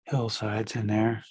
[SPEAKER 1] hillsides in there.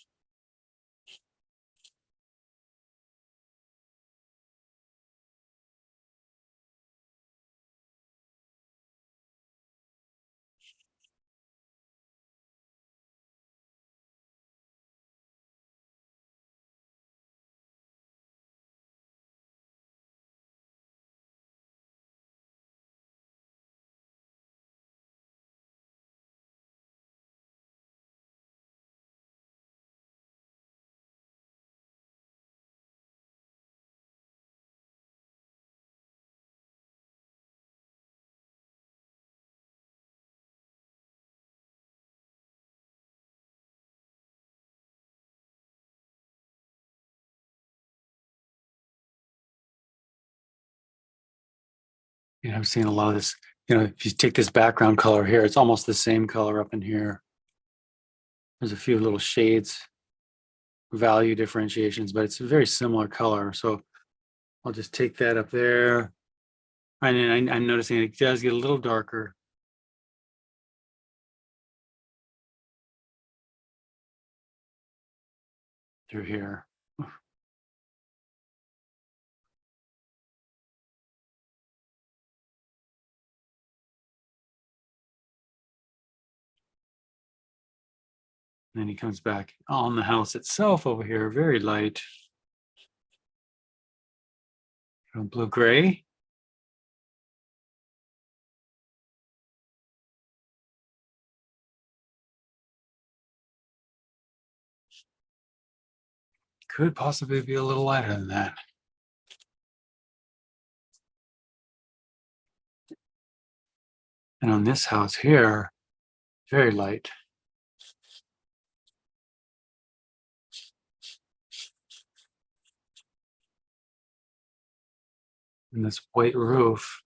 [SPEAKER 1] I'm seeing a lot of this, if you take this background color here, it's almost the same color up in here. There's a few little shades, value differentiations, but it's a very similar color. So I'll just take that up there. And I'm noticing it does get a little darker. Through here. And then he comes back on the house itself over here, very light. Blue gray. Could possibly be a little lighter than that. And on this house here, very light. And this white roof.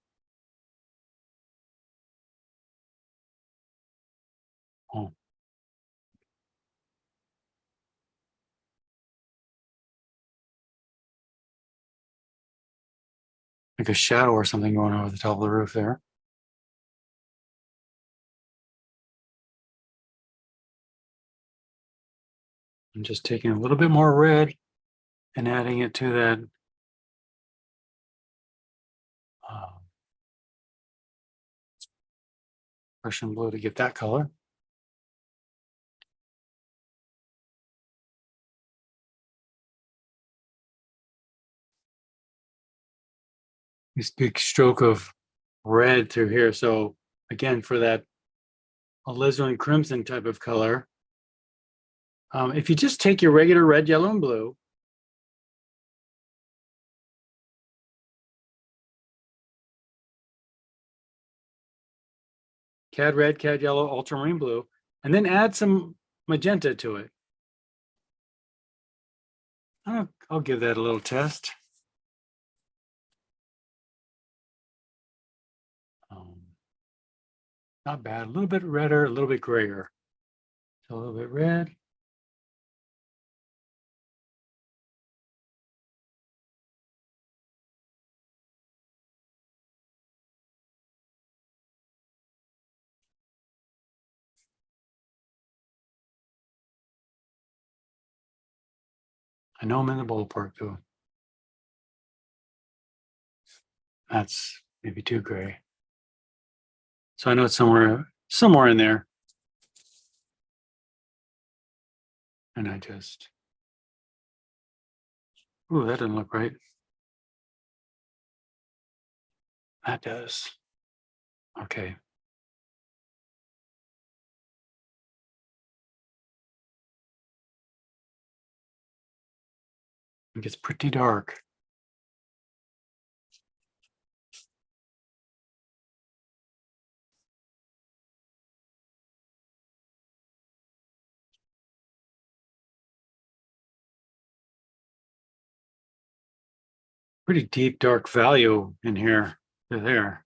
[SPEAKER 1] Oh. Like a shadow or something going over the top of the roof there. I'm just taking a little bit more red and adding it to that Prussian blue to get that color. This big stroke of red through here. So again, for that alizarin crimson type of color, if you just take your regular red, yellow, and blue, cad red, cad yellow, ultramarine blue, and then add some magenta to it. I'll give that a little test. Not bad, a little bit redder, a little bit grayer. So a little bit red. I know I'm in the ballpark though. That's maybe too gray. So I know it's somewhere in there. And I just, ooh, that doesn't look right. That does. Okay. It gets pretty dark. Pretty deep dark value in here to there.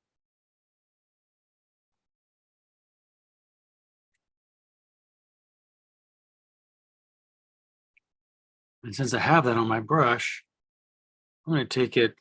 [SPEAKER 1] And since I have that on my brush, I'm going to take it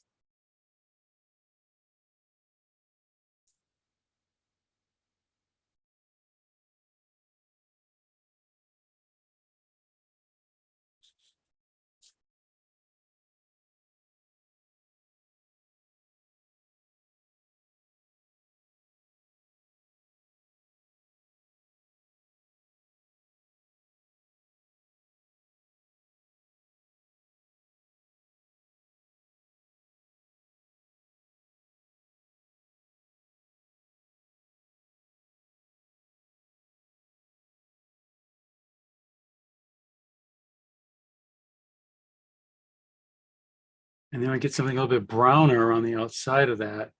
[SPEAKER 1] and then I get something a little bit browner on the outside of that.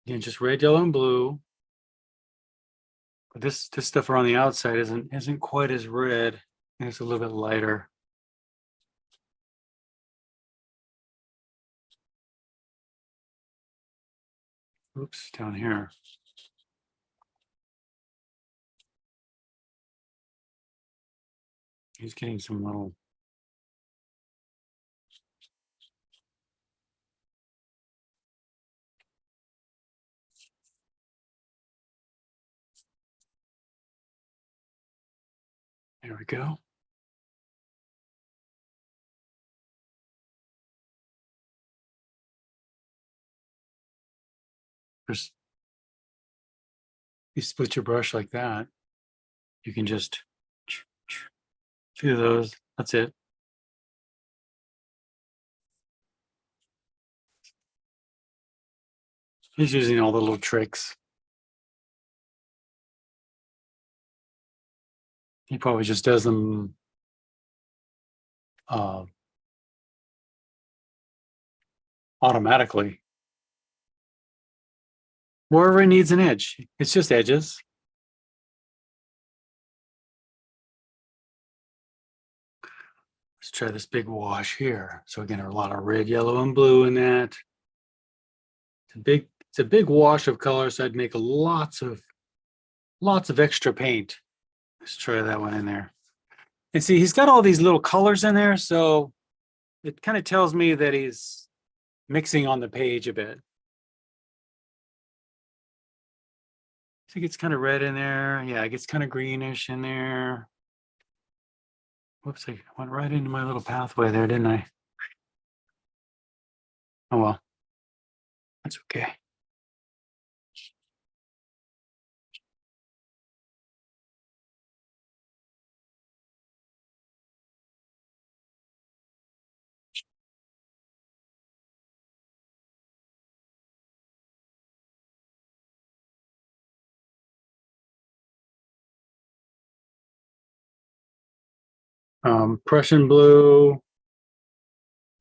[SPEAKER 1] Again, just red, yellow, and blue. But this stuff around the outside isn't quite as red. And it's a little bit lighter. Oops, down here. He's getting some little. There we go. Just you split your brush like that. You can just do those. That's it. He's using all the little tricks. He probably just does them automatically. Wherever it needs an edge, it's just edges. Let's try this big wash here. So again, a lot of red, yellow, and blue in that. It's a big wash of color, so I'd make lots of extra paint. Let's try that one in there. And see, he's got all these little colors in there, so it kind of tells me that he's mixing on the page a bit. I think it's kind of red in there. Yeah, it gets kind of greenish in there. Whoops, I went right into my little pathway there, didn't I? Oh well, that's okay. Prussian blue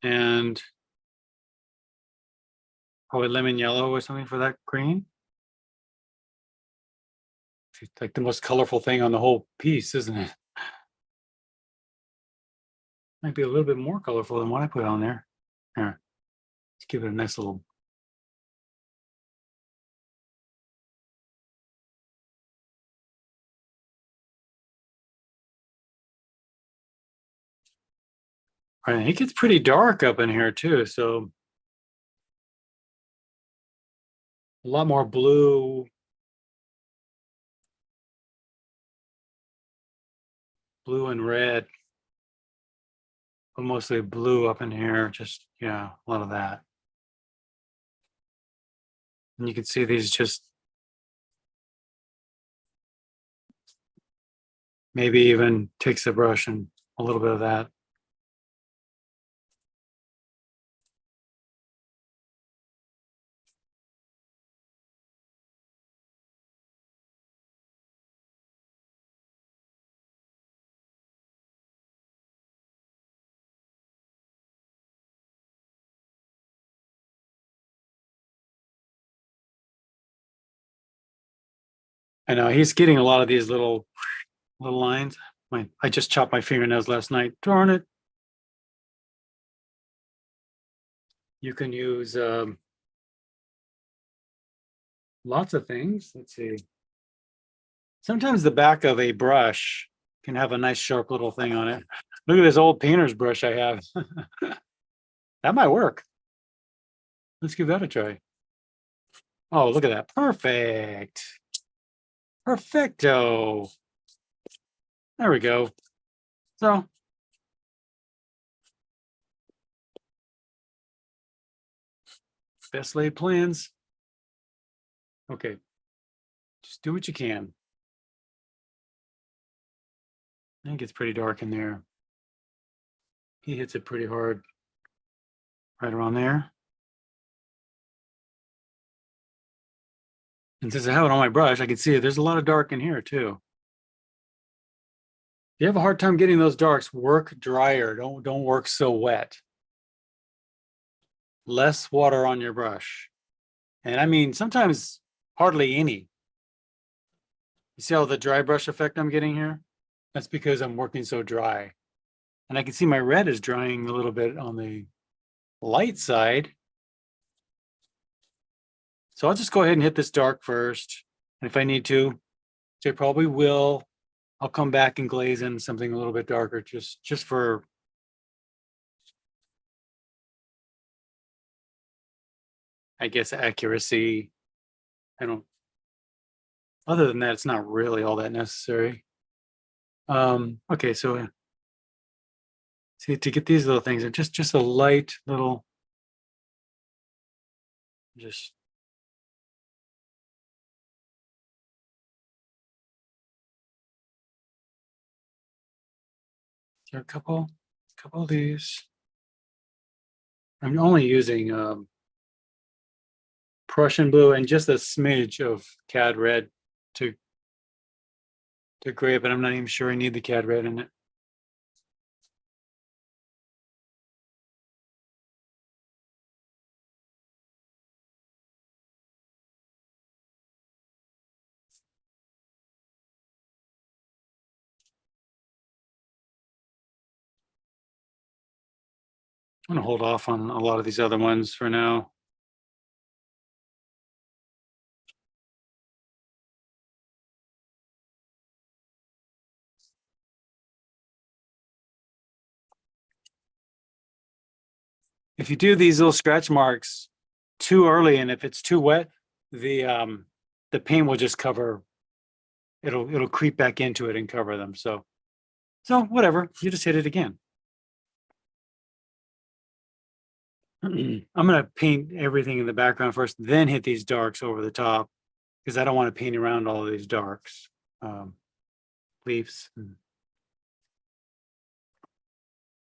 [SPEAKER 1] and probably lemon yellow or something for that green. It's like the most colorful thing on the whole piece, isn't it? Might be a little bit more colorful than what I put on there. Here, let's give it a nice little. All right, it gets pretty dark up in here too, so a lot more blue. Blue and red, but mostly blue up in here. Just, yeah, a lot of that. And you can see these just maybe even takes the brush and a little bit of that. I know he's getting a lot of these little lines. I just chopped my fingernails last night. Darn it. You can use lots of things. Let's see. Sometimes the back of a brush can have a nice sharp little thing on it. Look at this old painter's brush I have. That might work. Let's give that a try. Oh, look at that. Perfect. Perfecto. There we go. So best laid plans. Okay. Just do what you can. I think it's pretty dark in there. He hits it pretty hard right around there. And since I have it on my brush, I can see it. There's a lot of dark in here too. If you have a hard time getting those darks, work drier. Don't work so wet. Less water on your brush. And I mean, sometimes hardly any. You see all the dry brush effect I'm getting here? That's because I'm working so dry. And I can see my red is drying a little bit on the light side. So I'll just go ahead and hit this dark first. And if I need to, which I probably will, I'll come back and glaze in something a little bit darker just for I guess accuracy. Other than that, it's not really all that necessary. Okay, so see, to get these little things, just a light little, just there a couple of these? I'm only using Prussian blue and just a smidge of cad red to gray, but I'm not even sure I need the cad red in it. I'm gonna hold off on a lot of these other ones for now. If you do these little scratch marks too early, and if it's too wet, the paint will just cover. It'll creep back into it and cover them. So whatever. You just hit it again. I'm gonna paint everything in the background first, then hit these darks over the top because I don't want to paint around all of these darks, leaves and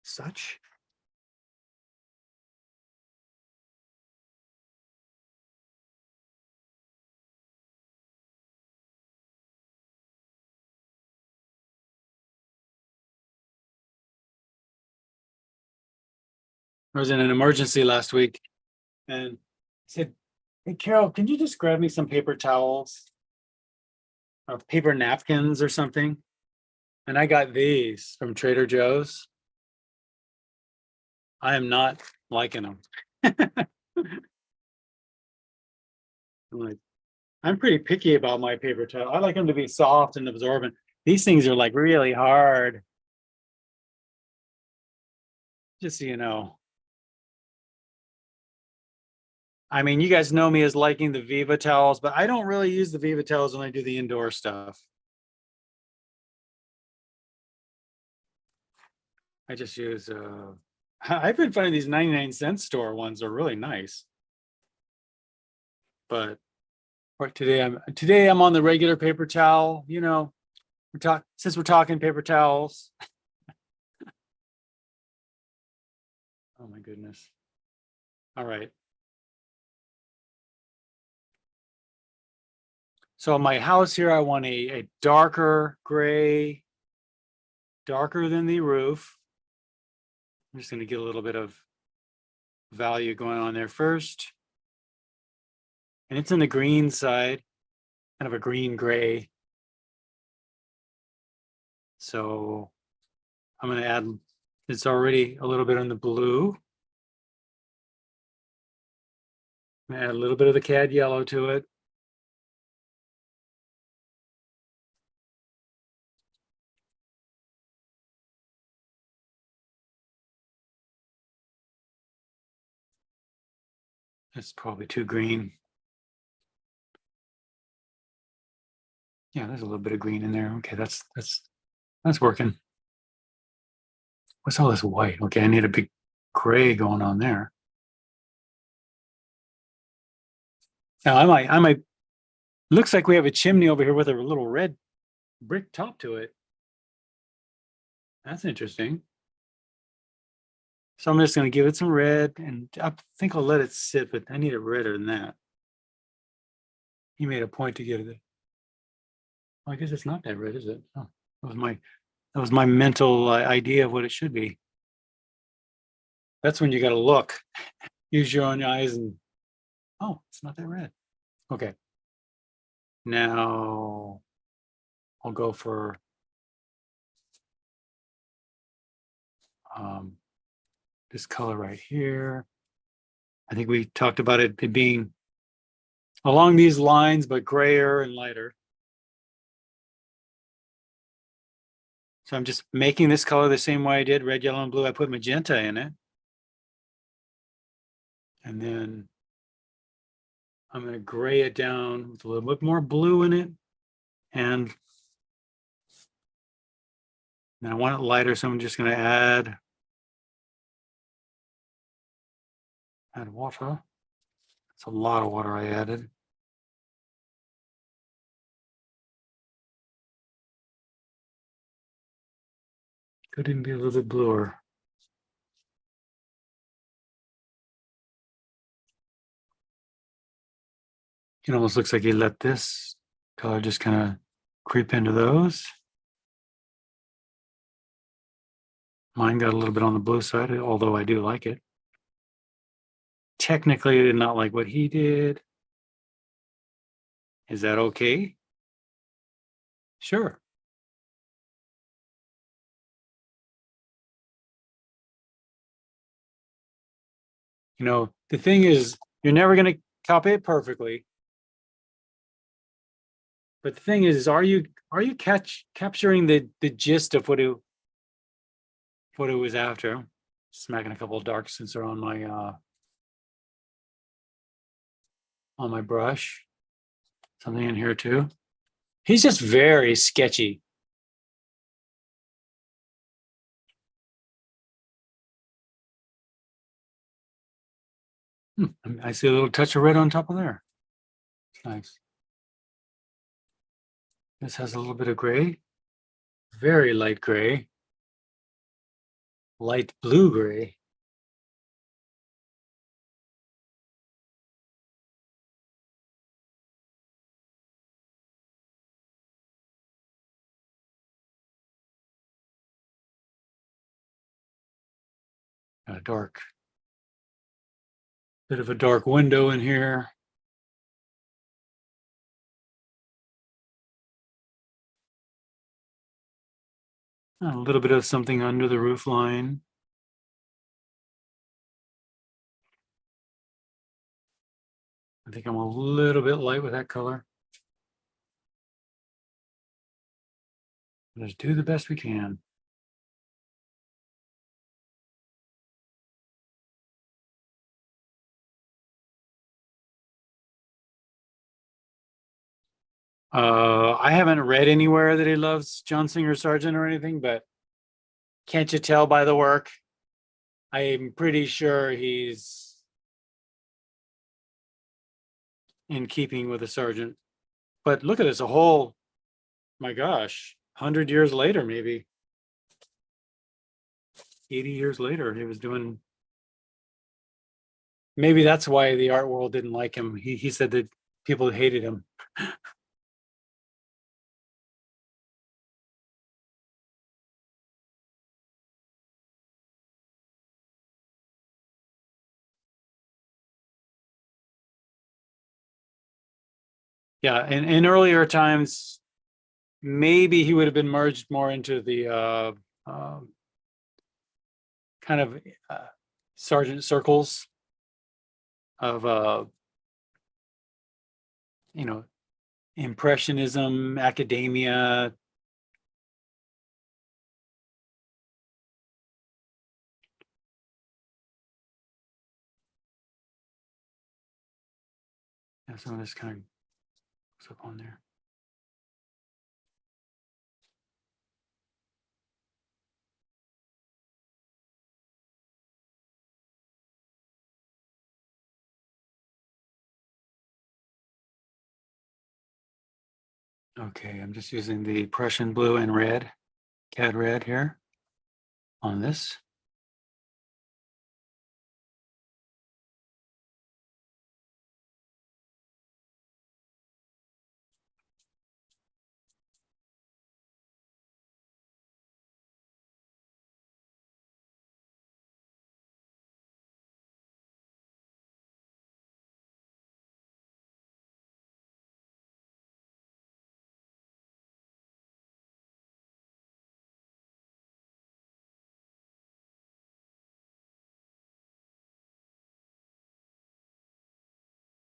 [SPEAKER 1] such. I was in an emergency last week and said, "Hey, Carol, can you just grab me some paper towels or paper napkins or something?" And I got these from Trader Joe's. I am not liking them. I'm pretty picky about my paper towel. I like them to be soft and absorbent. These things are like really hard. Just so you know. I mean, you guys know me as liking the Viva towels, but I don't really use the Viva towels when I do the indoor stuff. I just use, I've been finding these 99-cent store ones are really nice. But today I'm on the regular paper towel, you know, since we're talking paper towels. Oh my goodness. All right. So my house here, I want a darker gray, darker than the roof. I'm just going to get a little bit of value going on there first. And it's in the green side, kind of a green gray. So I'm going to add, it's already a little bit on the blue. I'm going to add a little bit of the cad yellow to it. That's probably too green. Yeah, there's a little bit of green in there. Okay, that's working. What's all this white? Okay, I need a big gray going on there. Now I might. Looks like we have a chimney over here with a little red brick top to it. That's interesting. So I'm just going to give it some red, and I think I'll let it sit, but I need it redder than that. He made a point to give it. Well, I guess it's not that red, is it? Oh, that was my mental idea of what it should be. That's when you got to look, use your own eyes, and oh, it's not that red. Okay. Now I'll go for this color right here. I think we talked about it being along these lines, but grayer and lighter. So I'm just making this color the same way I did red, yellow, and blue. I put magenta in it. And then I'm going to gray it down with a little bit more blue in it. And I want it lighter, so I'm just going to add water. That's a lot of water I added. Could even be a little bit bluer. It almost looks like he let this color just kind of creep into those. Mine got a little bit on the blue side, although I do like it. Technically, I did not like what he did. Is that okay? Sure. You know, the thing is, you're never going to copy it perfectly. But the thing is, are you capturing the gist of what it was after? Smacking a couple of dark sensor on my brush. Something in here too. He's just very sketchy. I see a little touch of red on top of there. Nice. This has a little bit of gray. Very light gray. Light blue gray. Got a dark, bit of a dark window in here. A little bit of something under the roof line. I think I'm a little bit light with that color. Let's do the best we can. I haven't read anywhere that he loves John Singer Sargent or anything, but can't you tell by the work? I'm pretty sure he's in keeping with the Sargent. But look at this, a whole, my gosh, 100 years later, maybe 80 years later, he was doing. Maybe that's why the art world didn't like him. He said that people hated him. Yeah, in earlier times, maybe he would have been merged more into the kind of sergeant circles of you know, impressionism, academia. Yeah, some of this kind of goes up on there. Okay, I'm just using the Prussian blue and red, CAD red here on this.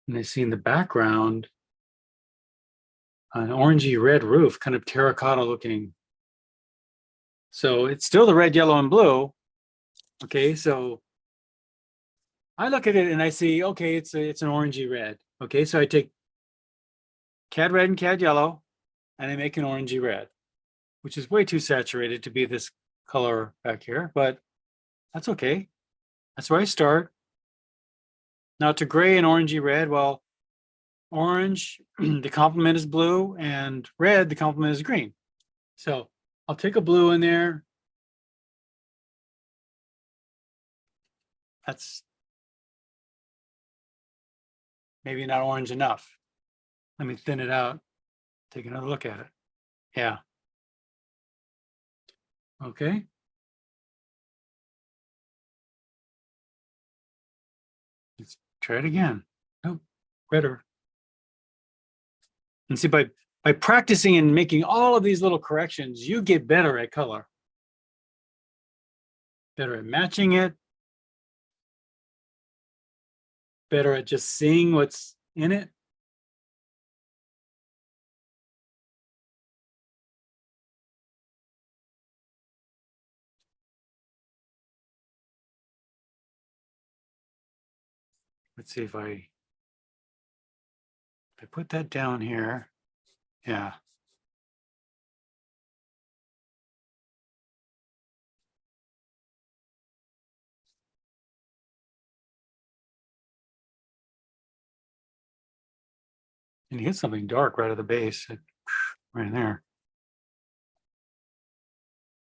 [SPEAKER 1] And I see in the background an orangey red roof, kind of terracotta looking. So it's still the red, yellow, and blue. Okay, so I look at it and I see, okay, it's an orangey red. Okay, so I take CAD red and CAD yellow, and I make an orangey red, which is way too saturated to be this color back here, but that's okay. That's where I start. Now to gray and orangey red, well, orange, the complement is blue, and red, the complement is green. So I'll take a blue in there, That's maybe not orange enough. Let me thin it out. Take another look at it. Yeah. Okay. Let's try it again. Nope. Better. And see, by practicing and making all of these little corrections, you get better at color. Better at matching it. Better at just seeing what's in it. Let's see if I put that down here. Yeah. And you hit something dark right at the base, right there.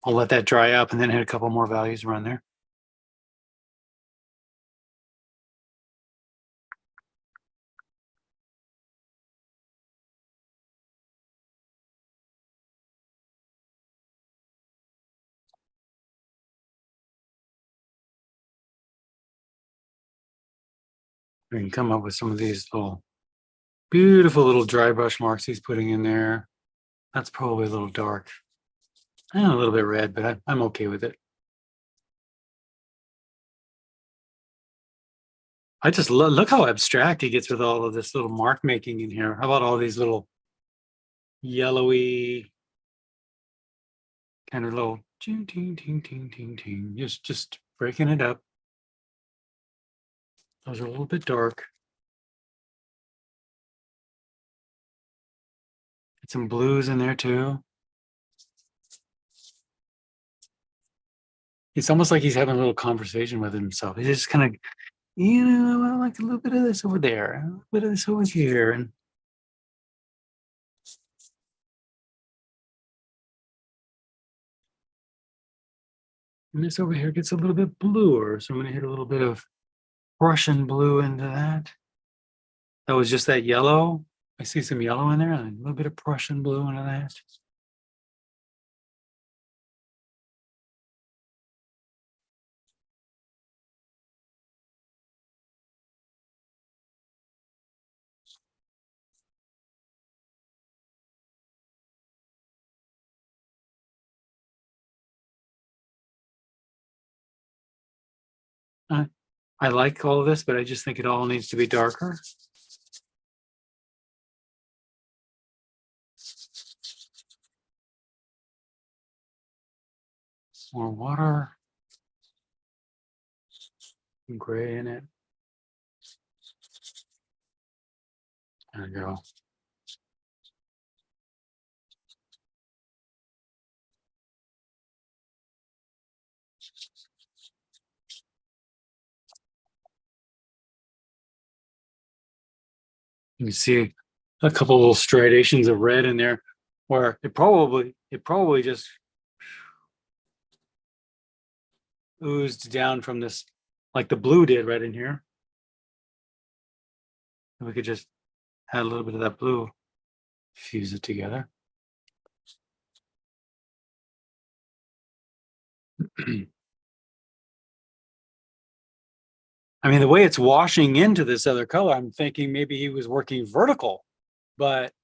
[SPEAKER 1] I'll let that dry up and then hit a couple more values around there. We can come up with some of these little beautiful little dry brush marks he's putting in there. That's probably a little dark. And a little bit red, but I'm okay with it. I just look how abstract he gets with all of this little mark making in here. How about all these little yellowy kind of little ting ting ting ting ting ting, just breaking it up. Those are a little bit dark. Get some blues in there too. It's almost like he's having a little conversation with himself. He's just kind of, I like a little bit of this over there, a little bit of this over here, and this over here gets a little bit bluer. So I'm going to hit a little bit of Prussian blue into that. That was just that yellow. I see some yellow in there, and a little bit of Prussian blue into that. I like all of this, but I just think it all needs to be darker. More water. Some gray in it. There we go. You can see a couple little striations of red in there where it probably just oozed down from this, like the blue did right in here. And we could just add a little bit of that blue, fuse it together. I mean, the way it's washing into this other color, I'm thinking maybe he was working vertical, but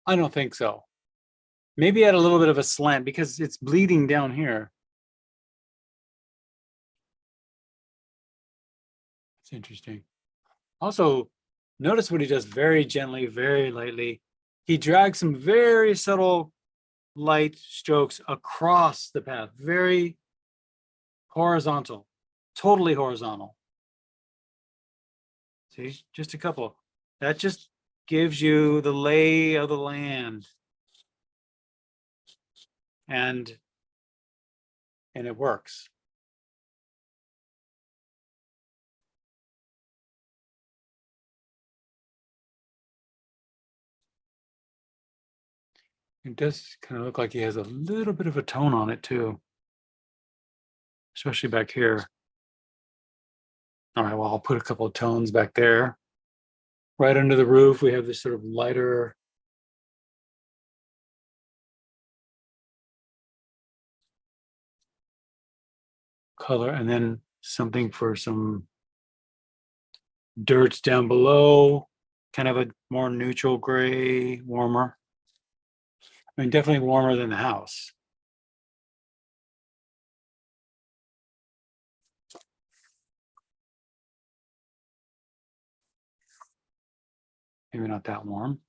[SPEAKER 1] I don't think so. Maybe add a little bit of a slant because it's bleeding down here. It's interesting. Also, notice what he does very gently, very lightly. He drags some very subtle light strokes across the path, very horizontal, totally horizontal. See, just a couple. That just gives you the lay of the land. And it works. It does kind of look like he has a little bit of a tone on it too, especially back here. All right, well, I'll put a couple of tones back there. Right under the roof, we have this sort of lighter color, and then something for some dirt down below, kind of a more neutral gray, warmer. I mean, definitely warmer than the house. Maybe not that warm.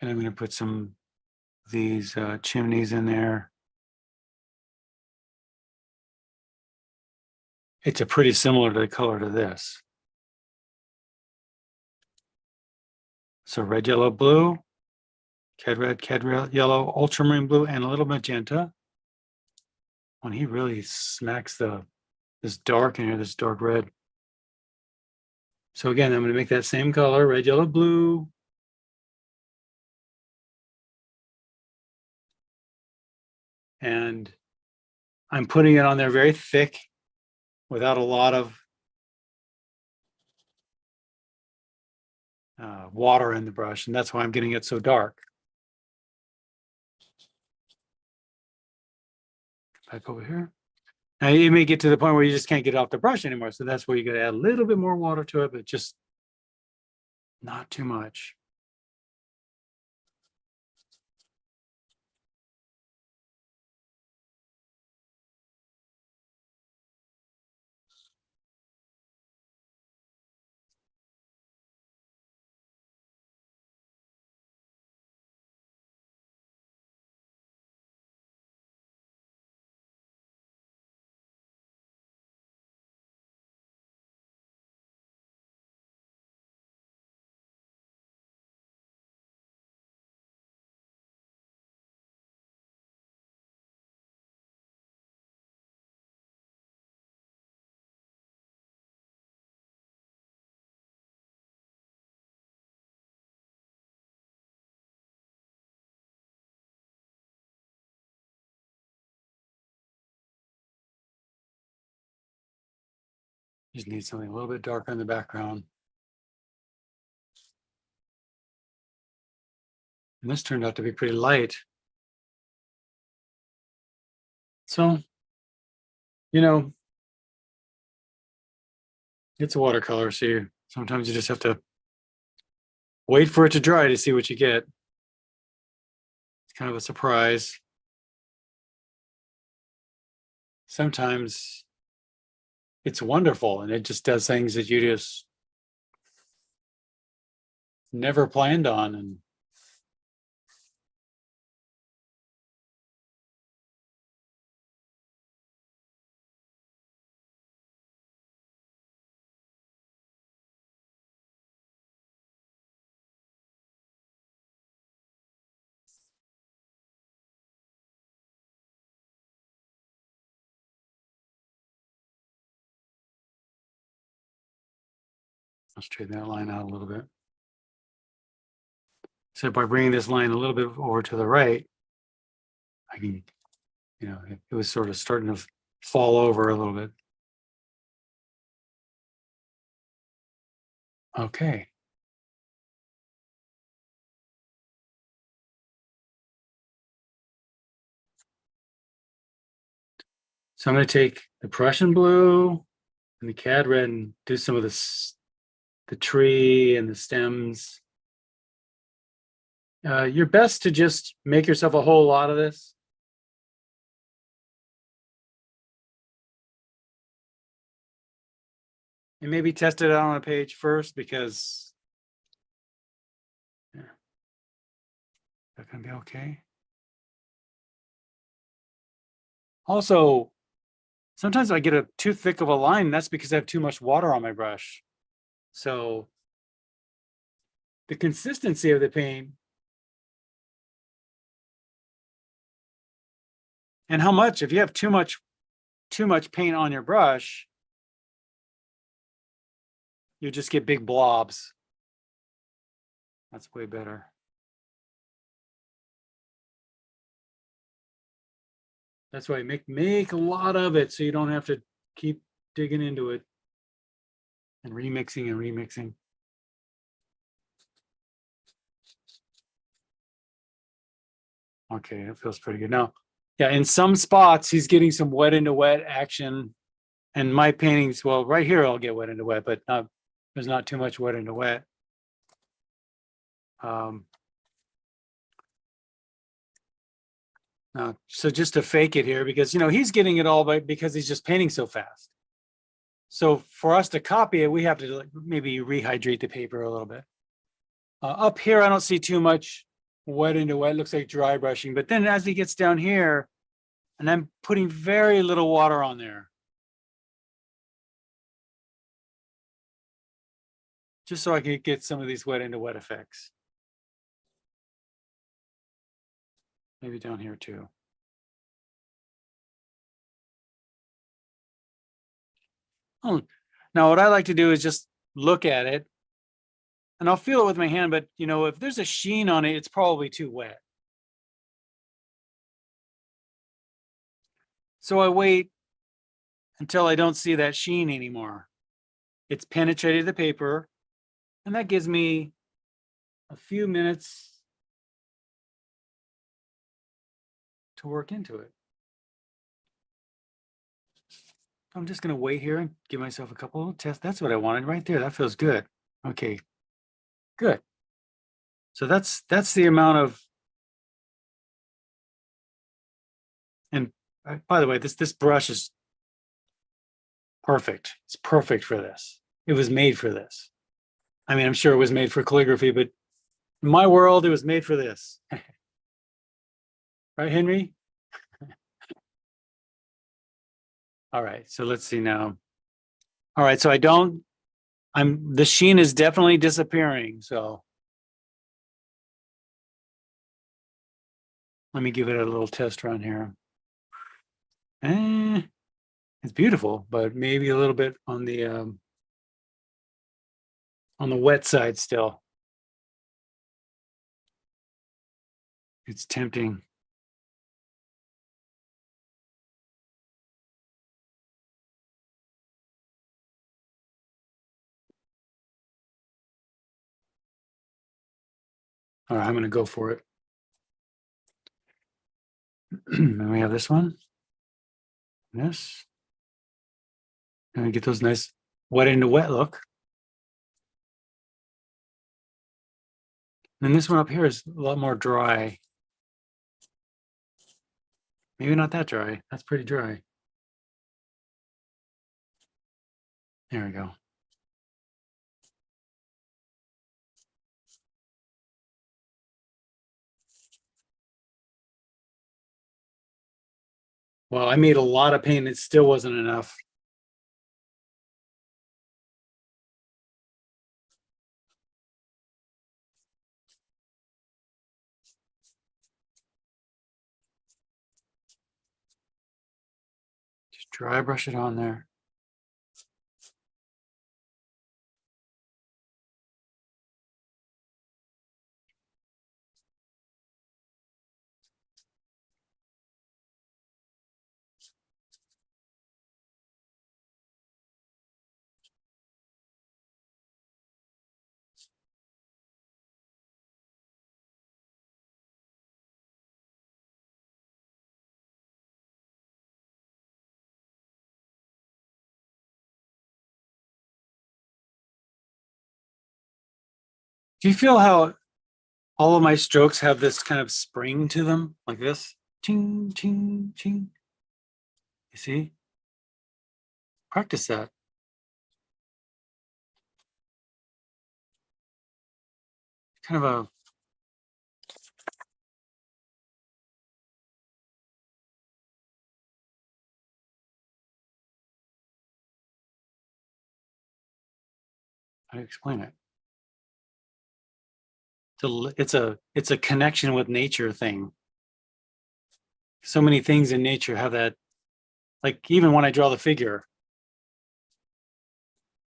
[SPEAKER 1] And I'm going to put some of these chimneys in there. It's a pretty similar to the color to this. So red, yellow, blue, cad red, yellow, ultramarine blue, and a little magenta. When he really smacks this dark in here, this dark red. So again, I'm going to make that same color, red, yellow, blue. And I'm putting it on there very thick without a lot of water in the brush. And that's why I'm getting it so dark. Back over here. Now you may get to the point where you just can't get it off the brush anymore. So that's where you got to add a little bit more water to it, but just not too much. Just need something a little bit darker in the background. And this turned out to be pretty light. So, you know, it's a watercolor, so sometimes you just have to wait for it to dry to see what you get. It's kind of a surprise. Sometimes it's wonderful and it just does things that you just never planned on. And I'll straighten that line out a little bit. So by bringing this line a little bit over to the right, I can, it was sort of starting to fall over a little bit. Okay. So I'm going to take the Prussian blue and the cad red and do some of the tree and the stems. You're best to just make yourself a whole lot of this. And maybe test it out on a page first, because that can be okay. Also, sometimes I get too thick of a line, and that's because I have too much water on my brush. So the consistency of the paint and how much, if you have too much paint on your brush, you just get big blobs. That's way better. That's why make a lot of it so you don't have to keep digging into it and remixing and remixing. Okay, that feels pretty good. Now, yeah, in some spots he's getting some wet into wet action, and my paintings, well, right here I'll get wet into wet, but there's not too much wet into wet. So just to fake it here, because he's getting it all because he's just painting so fast. So for us to copy it, we have to maybe rehydrate the paper a little bit. Up here, I don't see too much wet into wet. It looks like dry brushing. But then as he gets down here, and I'm putting very little water on there, just so I can get some of these wet into wet effects. Maybe down here too. Oh, now what I like to do is just look at it, and I'll feel it with my hand, but if there's a sheen on it, it's probably too wet. So I wait until I don't see that sheen anymore. It's penetrated the paper, and that gives me a few minutes to work into it. I'm just going to wait here and give myself a couple of tests. That's what I wanted right there. That feels good. Okay, good. So that's the amount of, and by the way, this brush is perfect. It's perfect for this. It was made for this. I mean, I'm sure it was made for calligraphy, but in my world, it was made for this. Right, Henry? All right, so let's see now. All right, so the sheen is definitely disappearing, so let me give it a little test run here. It's beautiful, but maybe a little bit on the wet side still. It's tempting. All right, I'm going to go for it. And we have this one. This. And we get those nice wet into wet look. And this one up here is a lot more dry. Maybe not that dry. That's pretty dry. There we go. Well, I made a lot of paint. It still wasn't enough. Just dry brush it on there. Do you feel how all of my strokes have this kind of spring to them, like this? Ching, ching, ching. You see? Practice that. Kind of a how do you explain it? It's a connection with nature thing. So many things in nature have that, like even when I draw the figure,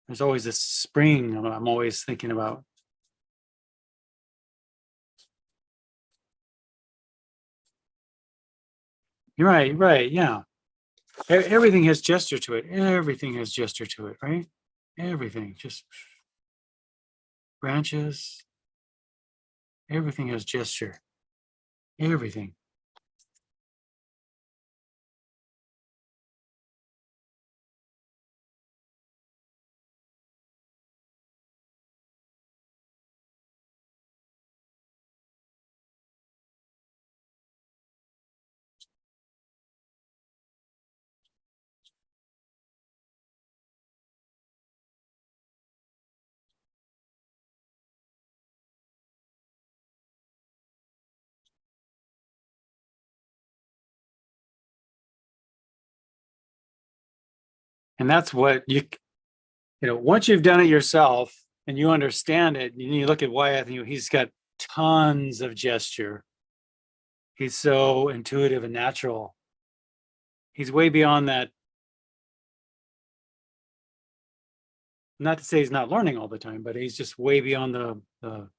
[SPEAKER 1] there's always this spring I'm always thinking about. You're right, right, yeah. Everything has gesture to it. Everything has gesture to it, right? Everything, just branches. Everything has gesture. Everything. And that's what once you've done it yourself and you understand it, you look at Wyeth and he's got tons of gesture. He's so intuitive and natural. He's way beyond that. Not to say he's not learning all the time, but he's just way beyond the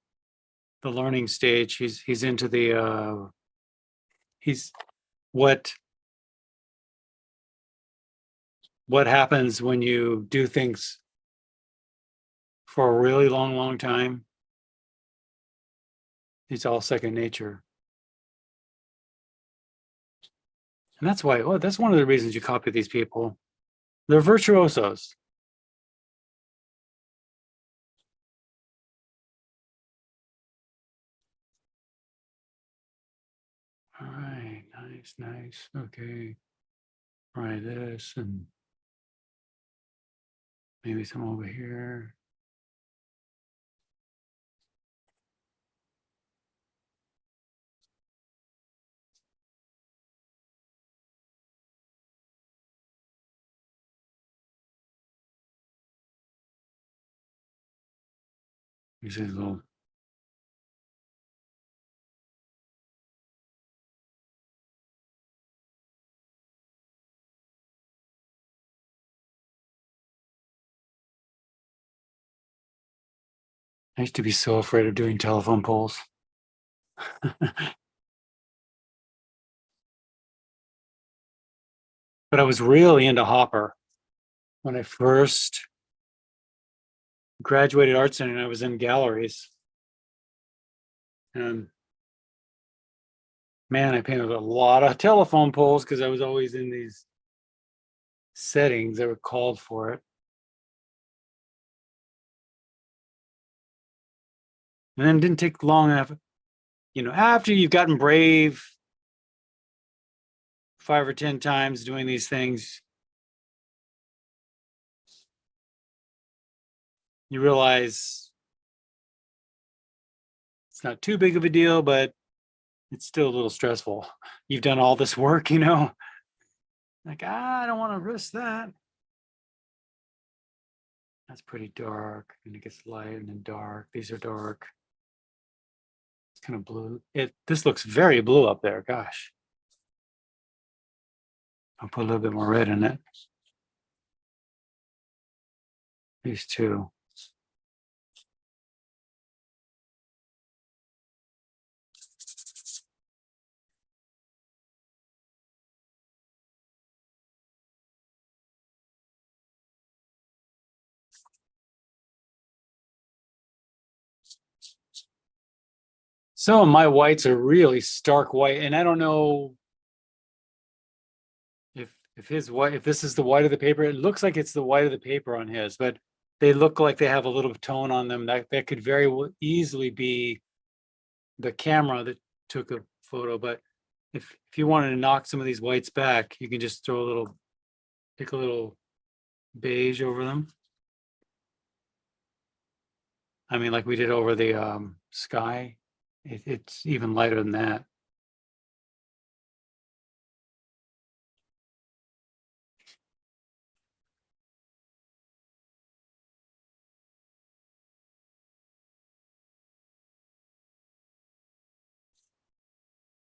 [SPEAKER 1] learning stage. He's into the he's what happens when you do things for a really long time. It's all second nature. And that's why, that's one of the reasons you copy these people. They're virtuosos. All right, nice. Okay. Try this and maybe some over here. These are little. I used to be so afraid of doing telephone poles. But I was really into Hopper when I first graduated art center and I was in galleries. And man, I painted a lot of telephone poles because I was always in these settings that were called for it. And then it didn't take long enough, after you've gotten brave 5 or 10 times doing these things, you realize it's not too big of a deal, but it's still a little stressful. You've done all this work, like, I don't want to risk that. That's pretty dark, and it gets light and then dark. These are dark. It's kind of blue. This looks very blue up there. Gosh. I'll put a little bit more red in it. These two. Some of my whites are really stark white, and I don't know if his white, if this is the white of the paper. It looks like it's the white of the paper on his, but they look like they have a little tone on them. That could very easily be the camera that took a photo. But if you wanted to knock some of these whites back, you can just pick a little beige over them. I mean, like we did over the sky. It's even lighter than that.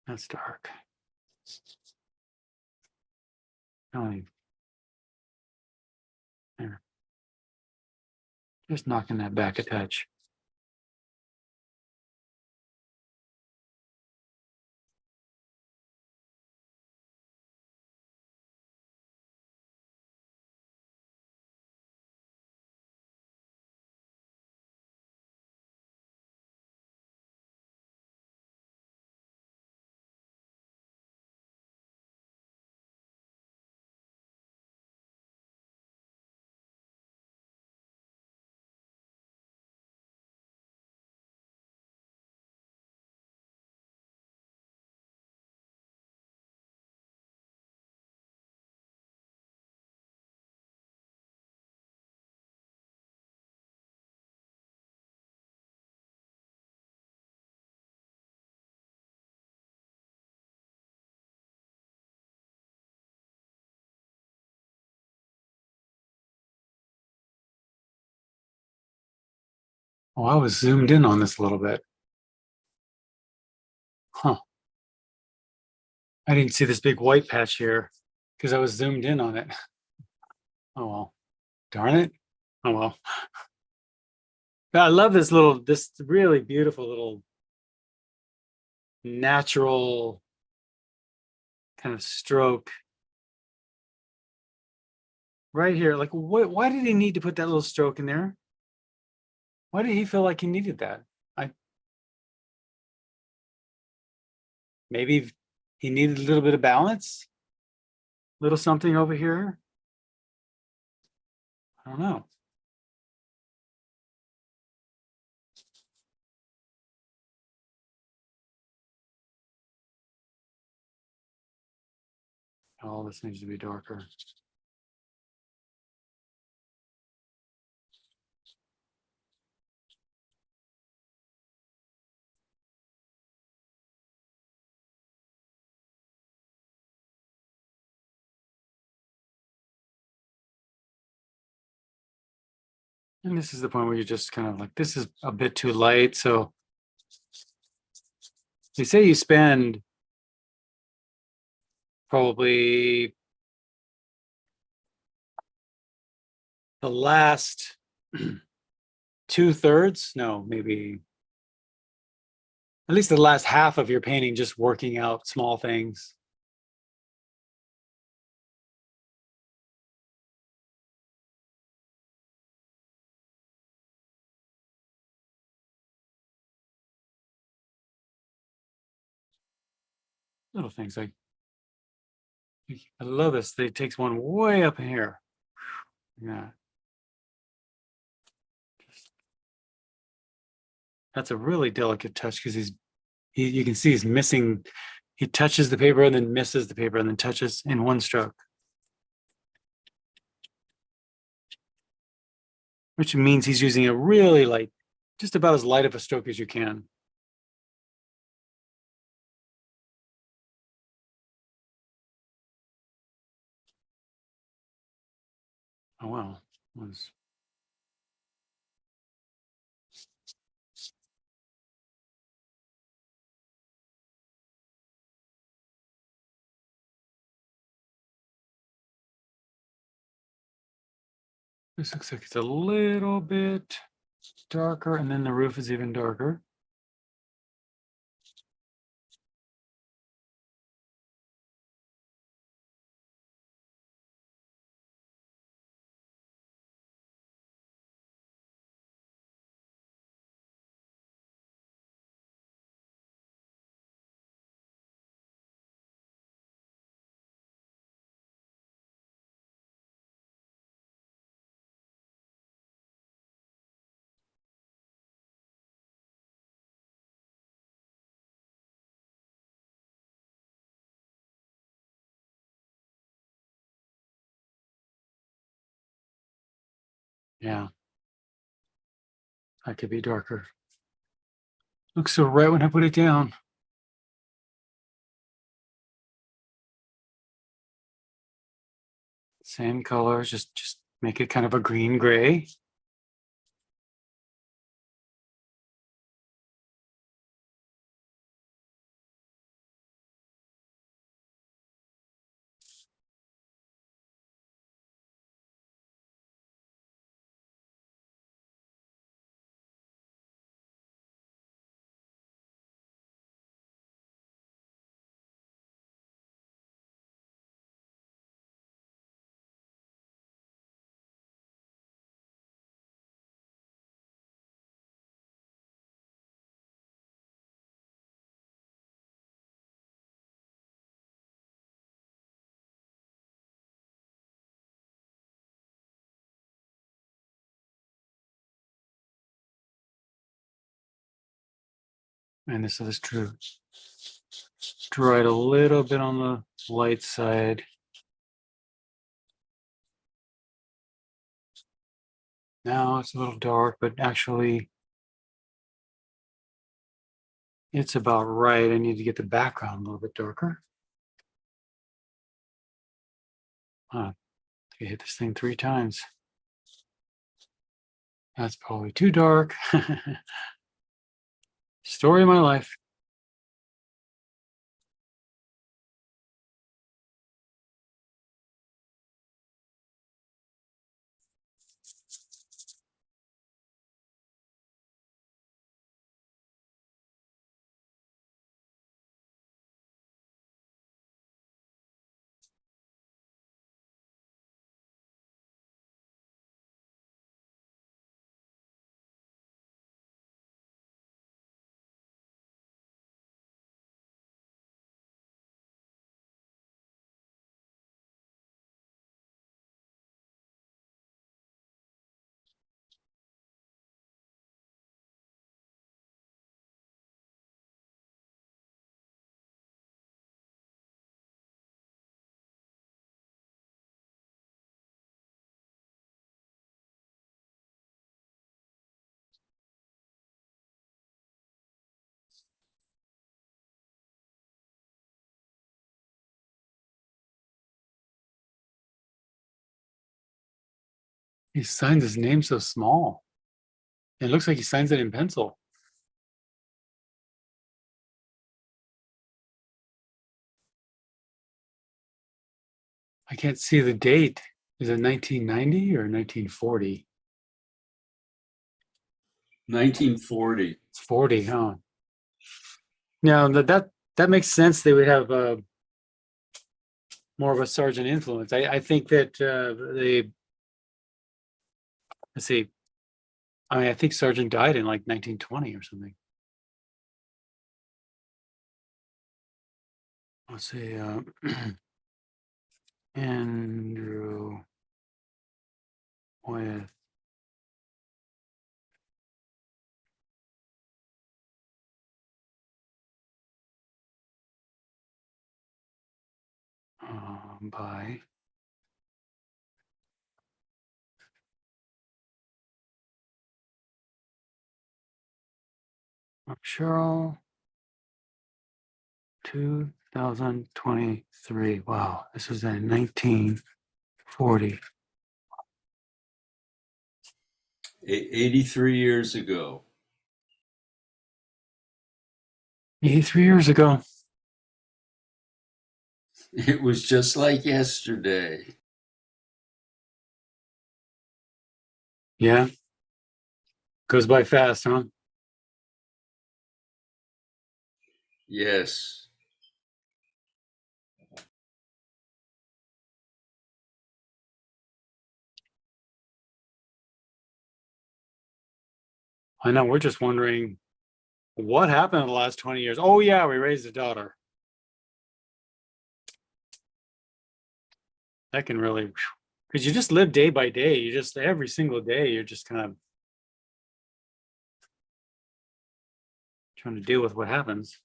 [SPEAKER 1] That's dark. Only there. Just knocking that back a touch. Oh, I was zoomed in on this a little bit. Huh. I didn't see this big white patch here because I was zoomed in on it. Oh well. Darn it. Oh well. But I love this really beautiful little natural kind of stroke right here. Like, why did he need to put that little stroke in there? Why did he feel like he needed that? Maybe he needed a little bit of balance, little something over here. I don't know. All this needs to be darker. And this is the point where you're just kind of like, this is a bit too light. So you say you spend probably the last 2/3, no, maybe at least the last half of your painting just working out small things. Little things like, I love this. It takes one way up in here. Yeah. That's a really delicate touch because you can see he's missing. He touches the paper and then misses the paper and then touches in one stroke, which means he's using a really light, just about as light of a stroke as you can. Oh wow. This looks like it's a little bit darker, and then the roof is even darker. Yeah, that could be darker. Looks so right when I put it down. Same colors, just make it kind of a green gray. And this is true. Draw it a little bit on the light side. Now it's a little dark, but actually it's about right. I need to get the background a little bit darker. I hit this thing 3 times. That's probably too dark. Story of my life. He signs his name so small. It looks like he signs it in pencil. I can't see the date. Is it 1990 or 1940?
[SPEAKER 4] 1940.
[SPEAKER 1] It's 40, huh? Now that makes sense. They would have more of a Sargent influence. I think that let's see. I mean, I think Sargent died in like 1920 or something. Let's see. Andrew Wyeth. By Sherrill, 2023. Wow, this was in 1940.
[SPEAKER 4] 83 years ago.
[SPEAKER 1] 83 years ago.
[SPEAKER 4] It was just like yesterday.
[SPEAKER 1] Yeah. Goes by fast, huh?
[SPEAKER 4] Yes.
[SPEAKER 1] I know. We're just wondering what happened in the last 20 years. Oh, yeah, we raised a daughter. That can really, because you just live day by day. You just, every single day, you're just kind of trying to deal with what happens.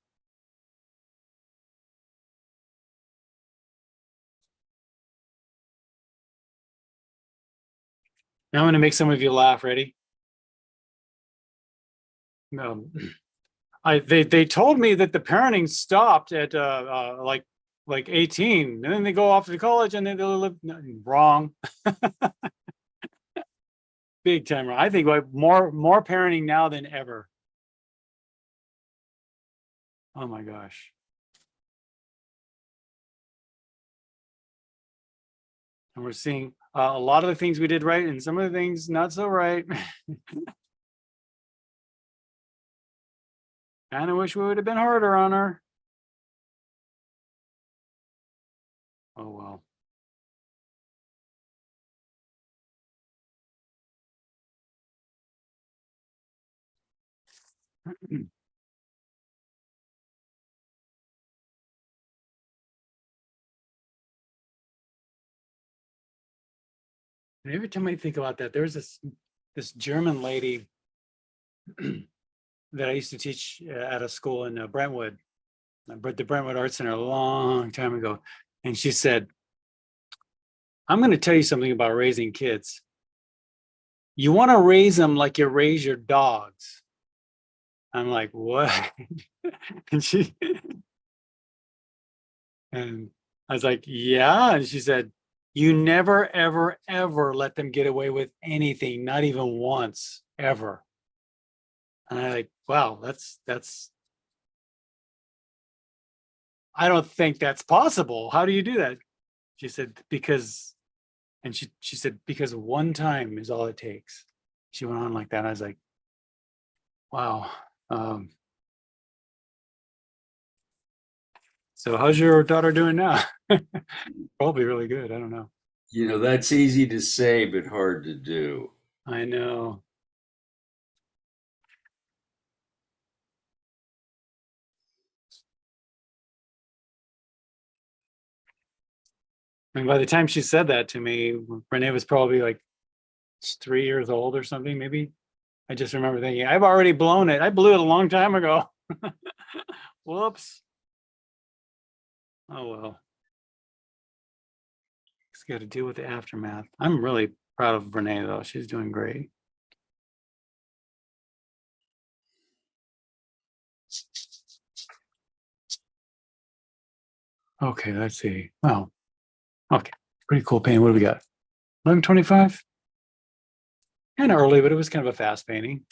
[SPEAKER 1] Now I'm going to make some of you laugh. Ready? They told me that the parenting stopped at like 18, and then they go off to college and then they live wrong. Big time wrong. I think like more parenting now than ever. Oh my gosh. And we're seeing a lot of the things we did right and some of the things not so right. Kind of wish we would have been harder on her. Oh well. And every time I think about that, there's this German lady that I used to teach at a school in Brentwood, but the Brentwood Art Center a long time ago. And she said, I'm going to tell you something about raising kids. You want to raise them like you raise your dogs. I'm like, what? And I was like, yeah. And she said, You never, ever, ever let them get away with anything, not even once, ever. And I like, wow, I don't think that's possible. How do you do that? She said, because, and she said, because one time is all it takes. She went on like that. I was like, wow. So how's your daughter doing now? Probably really good. I don't know.
[SPEAKER 4] You know, that's easy to say, but hard to do.
[SPEAKER 1] I know. And by the time she said that to me, Renee was probably like 3 years old or something, maybe. I just remember thinking, I've already blown it. I blew it a long time ago. Whoops. Oh well. Just got to deal with the aftermath. I'm really proud of Renee though. She's doing great. Okay, let's see. Wow. Okay. Pretty cool painting. What do we got? 1125? Kind of early, but it was kind of a fast painting.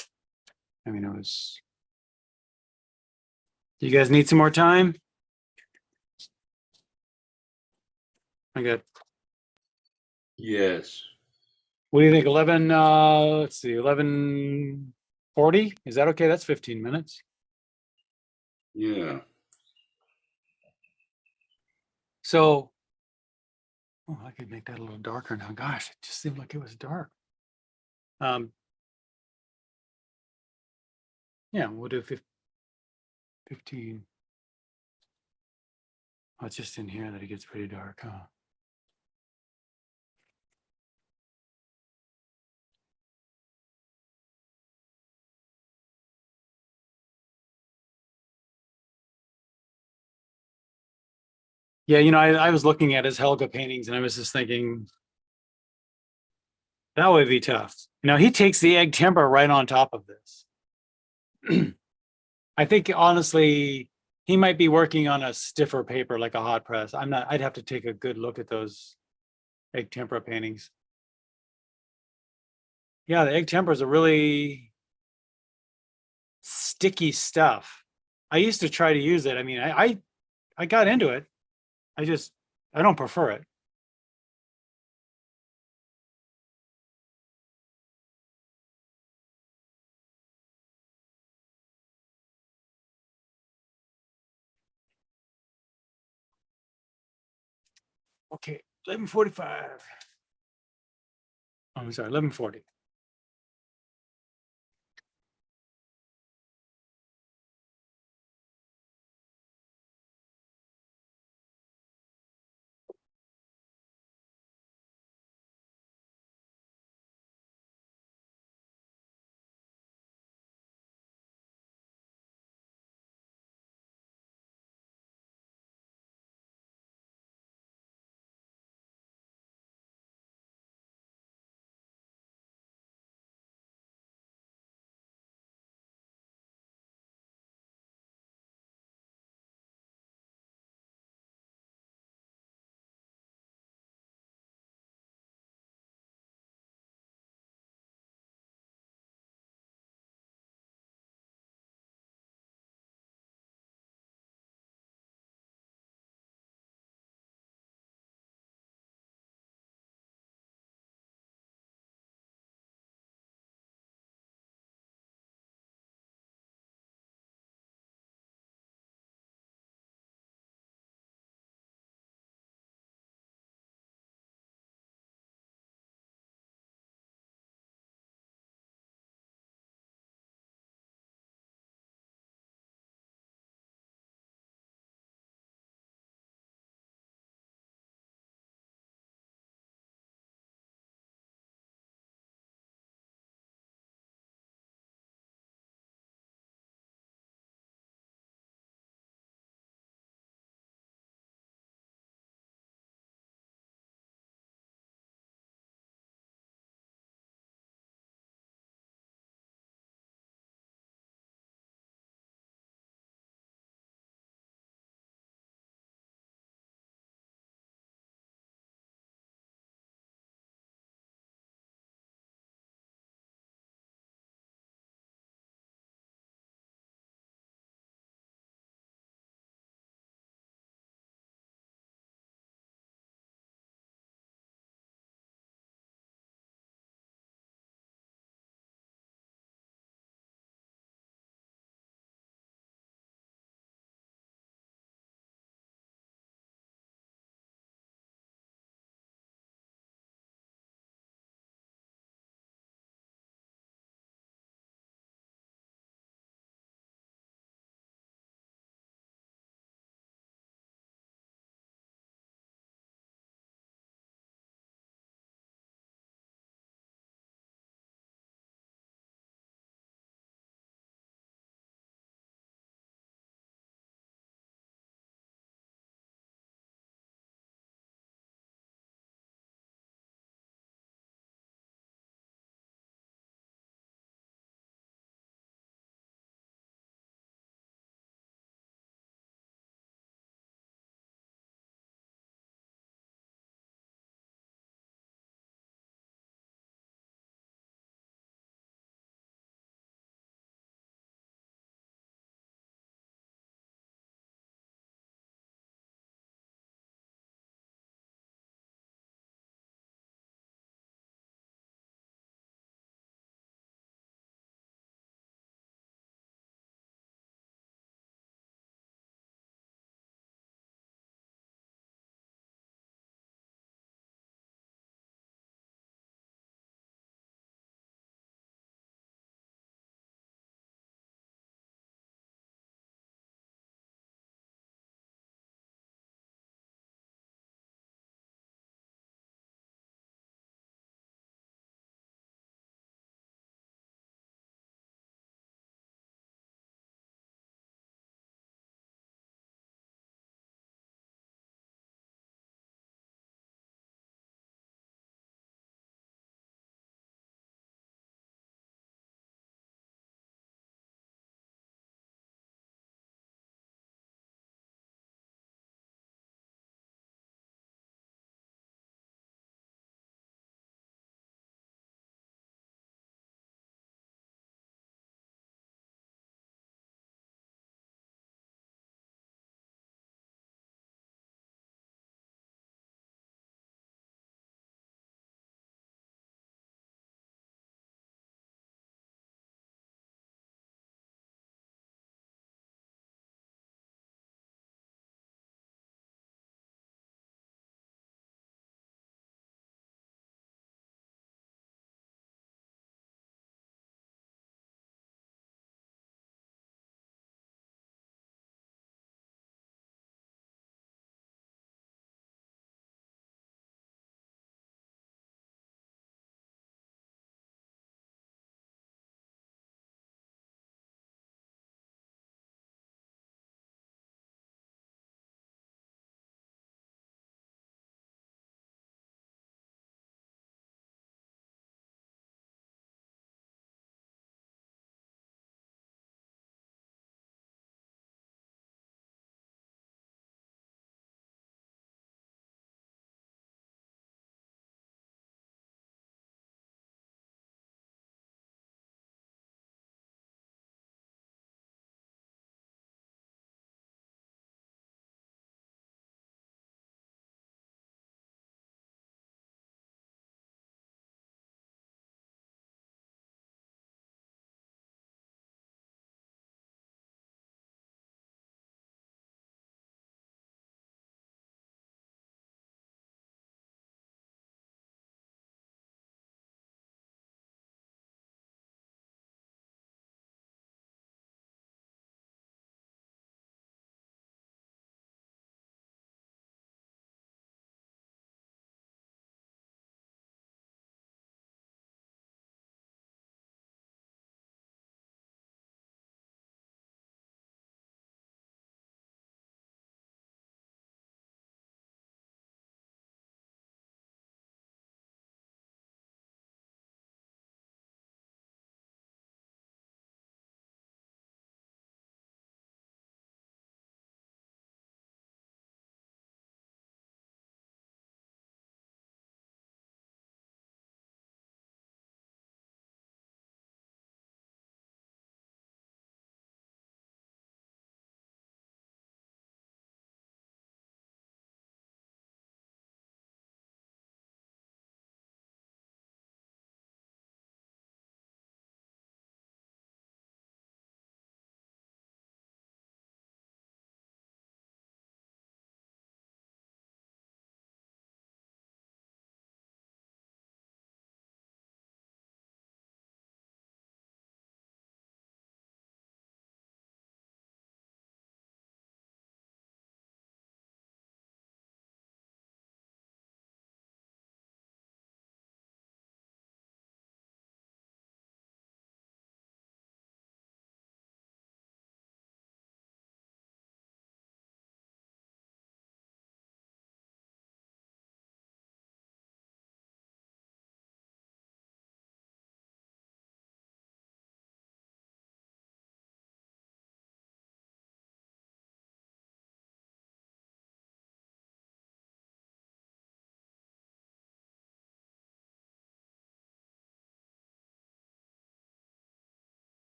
[SPEAKER 1] I mean, it was. You guys need some more time? I got,
[SPEAKER 4] Yes.
[SPEAKER 1] what do you think? 11, let's see, 11:40? Is that okay? That's 15 minutes.
[SPEAKER 4] Yeah.
[SPEAKER 1] So, oh, I could make that a little darker now. Gosh, it just seemed like it was dark. Yeah, we'll do 15. Oh, it's just in here that it gets pretty dark, huh? Yeah, I was looking at his Helga paintings and I was just thinking, that would be tough. He takes the egg timber right on top of this. I think honestly, he might be working on a stiffer paper like a hot press. I'd have to take a good look at those egg tempera paintings. Yeah, the egg tempera is a really sticky stuff. I used to try to use it. I mean, I got into it. I don't prefer it. Okay, 11:45. Oh, I'm sorry, 11:40.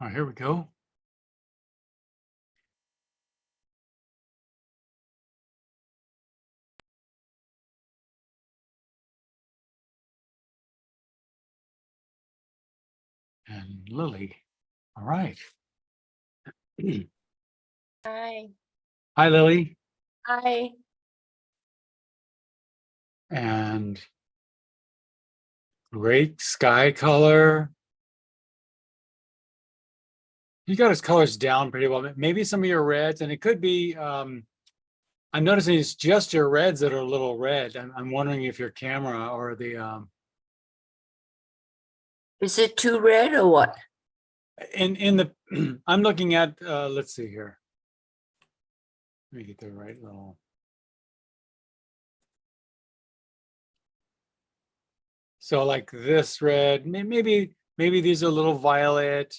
[SPEAKER 1] Oh, here we go. And Lily. All right.
[SPEAKER 5] Hi.
[SPEAKER 1] Hi, Lily.
[SPEAKER 5] Hi.
[SPEAKER 1] And great sky color. You got his colors down pretty well. Maybe some of your reds, and it could be, I'm noticing it's just your reds that are a little red. I'm wondering if your camera or the,
[SPEAKER 5] Is it too red or what?
[SPEAKER 1] in the, I'm looking at, let's see here. Let me get the right little. So like this red, maybe these are a little violet,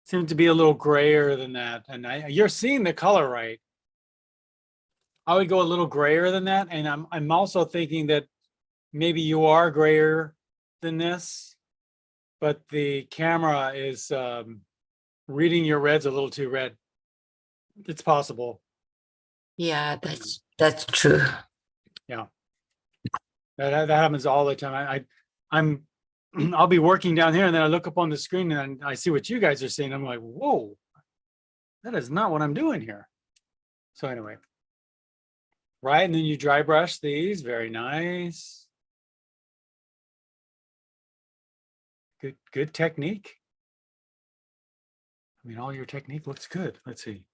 [SPEAKER 1] seem to be a little grayer than that. And you're seeing the color right. I would go a little grayer than that. And I'm also thinking that maybe you are grayer than this, but the camera is reading your reds a little too red. It's possible.
[SPEAKER 5] Yeah, that's true.
[SPEAKER 1] Yeah. That happens all the time. I'm I'll be working down here and then I look up on the screen and I see what you guys are seeing. I'm like, whoa, that is not what I'm doing here. So anyway, right. And then you dry brush these. Very nice. Good technique. I mean, all your technique looks good. Let's see.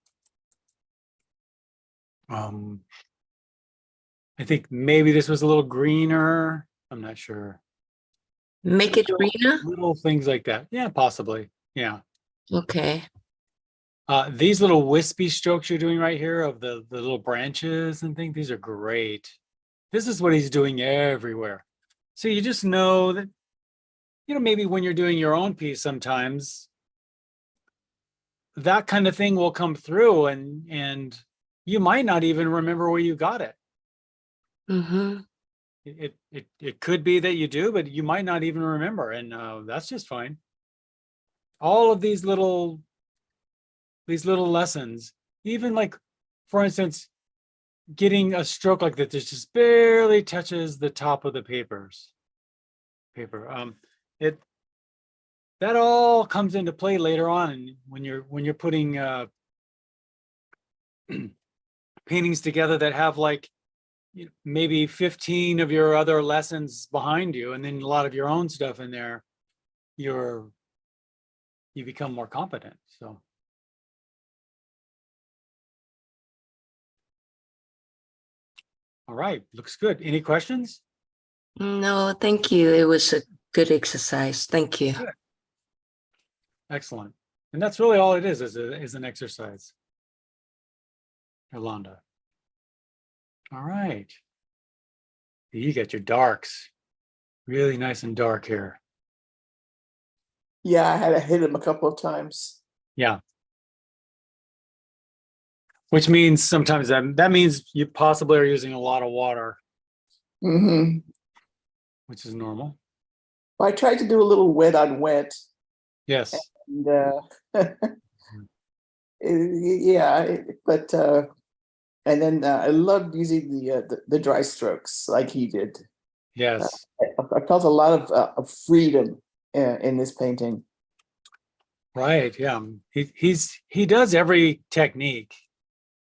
[SPEAKER 1] I think maybe this was a little greener. I'm not sure.
[SPEAKER 5] Make it greener?
[SPEAKER 1] Little things like that. Yeah, possibly. Yeah.
[SPEAKER 5] Okay.
[SPEAKER 1] These little wispy strokes you're doing right here of the little branches and things, these are great. This is what he's doing everywhere. So you just know that, maybe when you're doing your own piece sometimes, that kind of thing will come through and you might not even remember where you got it.
[SPEAKER 5] Mm-hmm.
[SPEAKER 1] It could be that you do, but you might not even remember, and that's just fine. All of these little lessons, even like, for instance, getting a stroke like that just barely touches the top of the paper. That all comes into play later on, and when you're putting paintings together that have like maybe 15 of your other lessons behind you, and then a lot of your own stuff in there, you become more competent. So. All right, looks good. Any questions?
[SPEAKER 5] No, thank you. It was a good exercise. Thank you.
[SPEAKER 1] Good. Excellent. And that's really all it is an exercise. Yolanda. All right. You got your darks. Really nice and dark here.
[SPEAKER 8] Yeah, I had to hit him a couple of times.
[SPEAKER 1] Yeah. Which means sometimes that means you possibly are using a lot of water,
[SPEAKER 8] Mm-hmm.
[SPEAKER 1] which is normal.
[SPEAKER 8] I tried to do a little wet on wet.
[SPEAKER 1] Yes.
[SPEAKER 8] And, but and then I loved using the dry strokes like he did.
[SPEAKER 1] Yes.
[SPEAKER 8] I felt a lot of freedom in this painting.
[SPEAKER 1] Right. Yeah. He does every technique.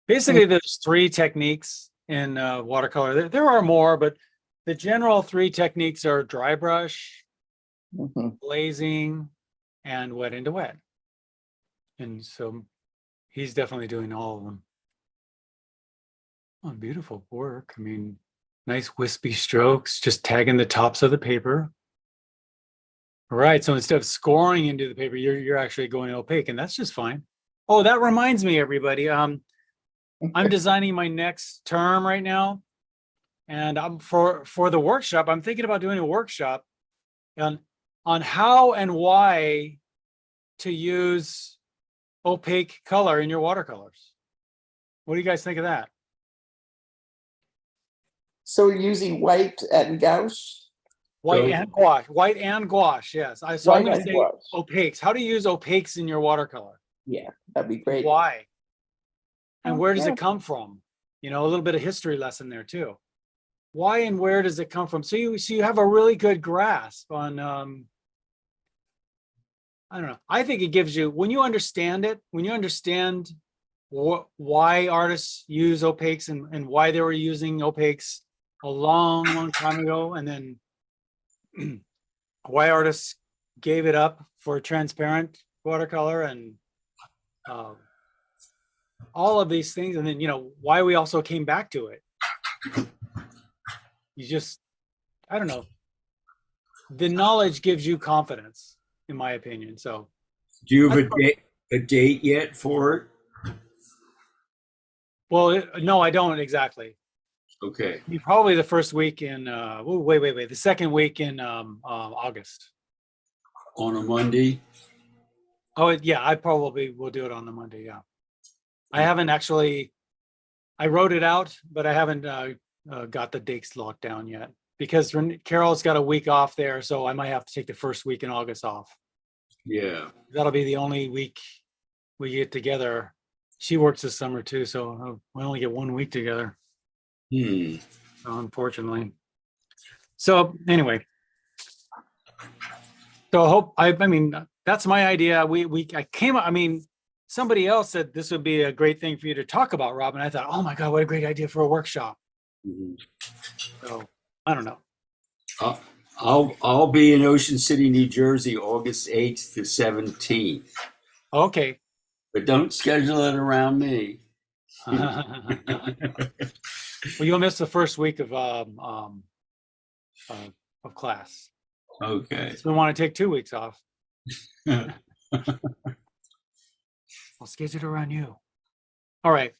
[SPEAKER 1] Basically, there's 3 techniques in watercolor. There are more, but the general 3 techniques are dry brush, glazing, and wet into wet. And so he's definitely doing all of them. Oh, beautiful work. I mean, nice wispy strokes, just tagging the tops of the paper. All right. So instead of scoring into the paper, you're actually going opaque, and that's just fine. Oh, that reminds me, everybody. I'm designing my next term right now. And for the workshop, I'm thinking about doing a workshop on how and why to use opaque color in your watercolors. What do you guys think of that?
[SPEAKER 8] So we're using white and gouache?
[SPEAKER 1] White
[SPEAKER 4] So-
[SPEAKER 1] and gouache, white and gouache, yes. So I'm
[SPEAKER 8] White
[SPEAKER 1] gonna
[SPEAKER 8] and
[SPEAKER 1] say
[SPEAKER 8] gouache.
[SPEAKER 1] opaques. How do you use opaques in your watercolor?
[SPEAKER 8] Yeah, that'd be great.
[SPEAKER 1] Why? And
[SPEAKER 8] Oh,
[SPEAKER 1] where does
[SPEAKER 8] yeah.
[SPEAKER 1] it come from? You know, a little bit of history lesson there too. Why and where does it come from? So you have a really good grasp on I don't know. I think it gives you, when you understand it, when you understand why artists use opaques and why they were using opaques a long time ago, and then why artists gave it up for transparent watercolor and all of these things, and then why we also came back to it. You just, I don't know. The knowledge gives you confidence, in my opinion. So,
[SPEAKER 4] Do you have a date yet for it?
[SPEAKER 1] well, no, I don't exactly.
[SPEAKER 4] Okay.
[SPEAKER 1] Probably the first week in wait, the second week in August.
[SPEAKER 4] On a Monday?
[SPEAKER 1] Oh yeah, I probably will do it on the Monday. Yeah, I haven't actually. I wrote it out, but I haven't got the dates locked down yet because Carol's got a week off there, so I might have to take the first week in August off.
[SPEAKER 4] Yeah.
[SPEAKER 1] That'll be the only week we get together. She works this summer too, so we only get 1 week together. Unfortunately. So anyway, so I hope I mean that's my idea. I mean, somebody else said this would be a great thing for you to talk about, Rob, and I thought, oh my God, what a great idea for a workshop.
[SPEAKER 4] Mhm.
[SPEAKER 1] So I don't know.
[SPEAKER 4] I'll be in Ocean City, New Jersey, August 8th to 17th.
[SPEAKER 1] Okay.
[SPEAKER 4] But don't schedule it around me.
[SPEAKER 1] Well, you'll miss the first week of class.
[SPEAKER 4] Okay.
[SPEAKER 1] So we want to take 2 weeks off. I'll schedule it around you. All right.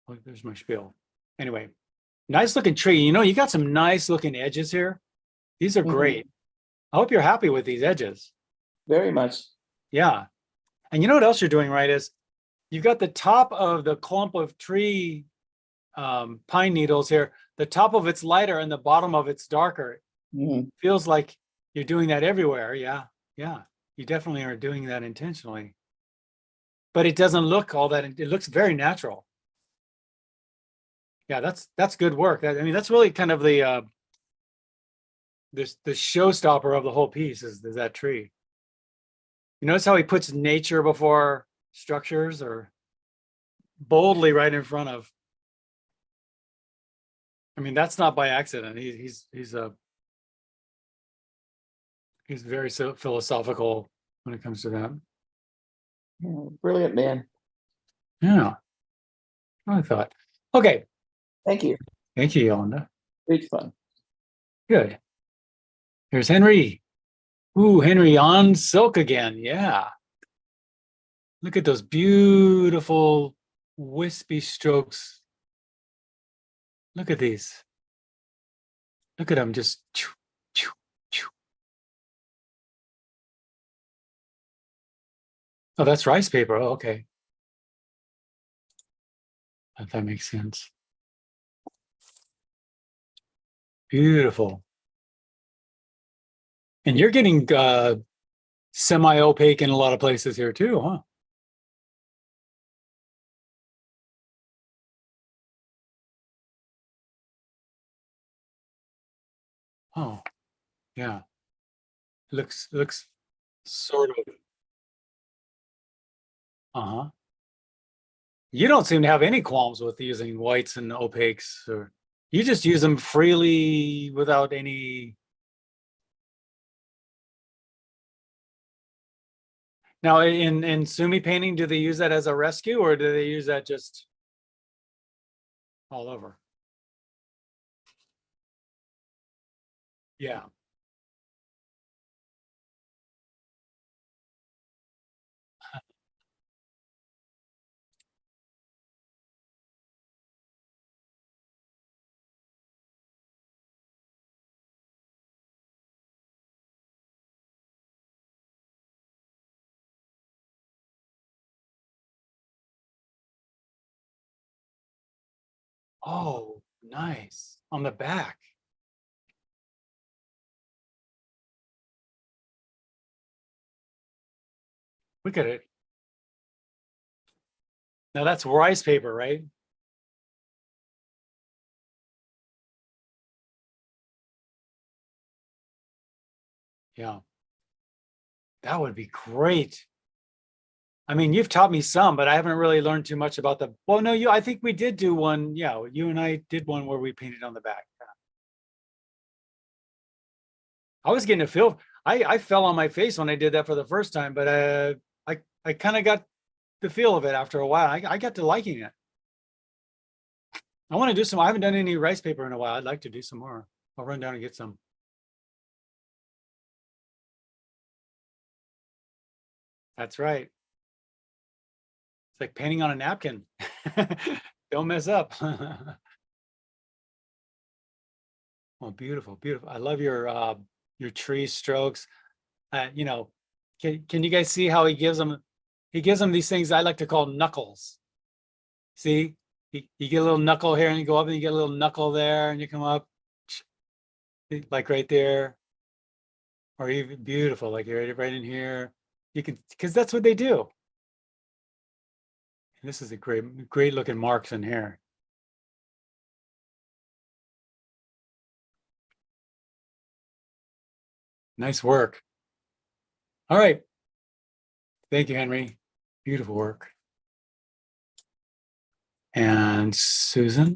[SPEAKER 1] Well, there's my spiel. Anyway, nice looking tree. You got some nice looking edges here. These are great. I hope you're happy with these edges.
[SPEAKER 8] Very much.
[SPEAKER 1] Yeah. And you know what else you're doing right is you've got the top of the clump of tree pine needles here. The top of it's lighter and the bottom of it's darker.
[SPEAKER 8] Mhm.
[SPEAKER 1] Feels like you're doing that everywhere. Yeah. Yeah. You definitely are doing that intentionally. But it doesn't look all that, it looks very natural. Yeah, that's good work. I mean, that's really kind of the showstopper of the whole piece is that tree. You notice how he puts nature before structures, or boldly right in front of. I mean, that's not by accident. He's very philosophical when it comes to that.
[SPEAKER 8] Yeah, brilliant man.
[SPEAKER 1] Yeah, I thought. Okay,
[SPEAKER 8] Thank you.
[SPEAKER 1] thank you, Yolanda.
[SPEAKER 8] Great fun.
[SPEAKER 1] Good. Here's Henry. Ooh, Henry on silk again. Yeah. Look at those beautiful wispy strokes. Look at these. Look at them just. Choo, choo, choo. Oh, that's rice paper. Oh, okay. That makes sense. Beautiful. And you're getting semi-opaque in a lot of places here too, huh? Oh, yeah. Looks sort of. Uh-huh. You don't seem to have any qualms with using whites and opaques, or you just use them freely without any. Now, in Sumi painting, do they use that as a rescue, or do they use that just all over? Yeah. Oh, Nice. On the back. Look at it. Now that's rice paper, right? Yeah. That would be great. I mean, you've taught me some, but I haven't really learned too much about the, well, no, I think we did do one. Yeah, you and I did one where we painted on the back. I was getting a feel. I fell on my face when I did that for the first time, but I kind of got the feel of it after a while. I got to liking it. I want to do some. I haven't done any rice paper in a while. I'd like to do some more. I'll run down and get some. That's right. It's like painting on a napkin. Don't mess up. Oh, beautiful, beautiful. I love your tree strokes. You know, can you guys see how he gives them? He gives them these things I like to call knuckles. See, you get a little knuckle here, and you go up, and you get a little knuckle there, and you come up, like right there, or even beautiful, like right in here. You can, because that's what they do. And this is a great looking marks in here. Nice work. All right. Thank you, Henry. Beautiful work. And Susan?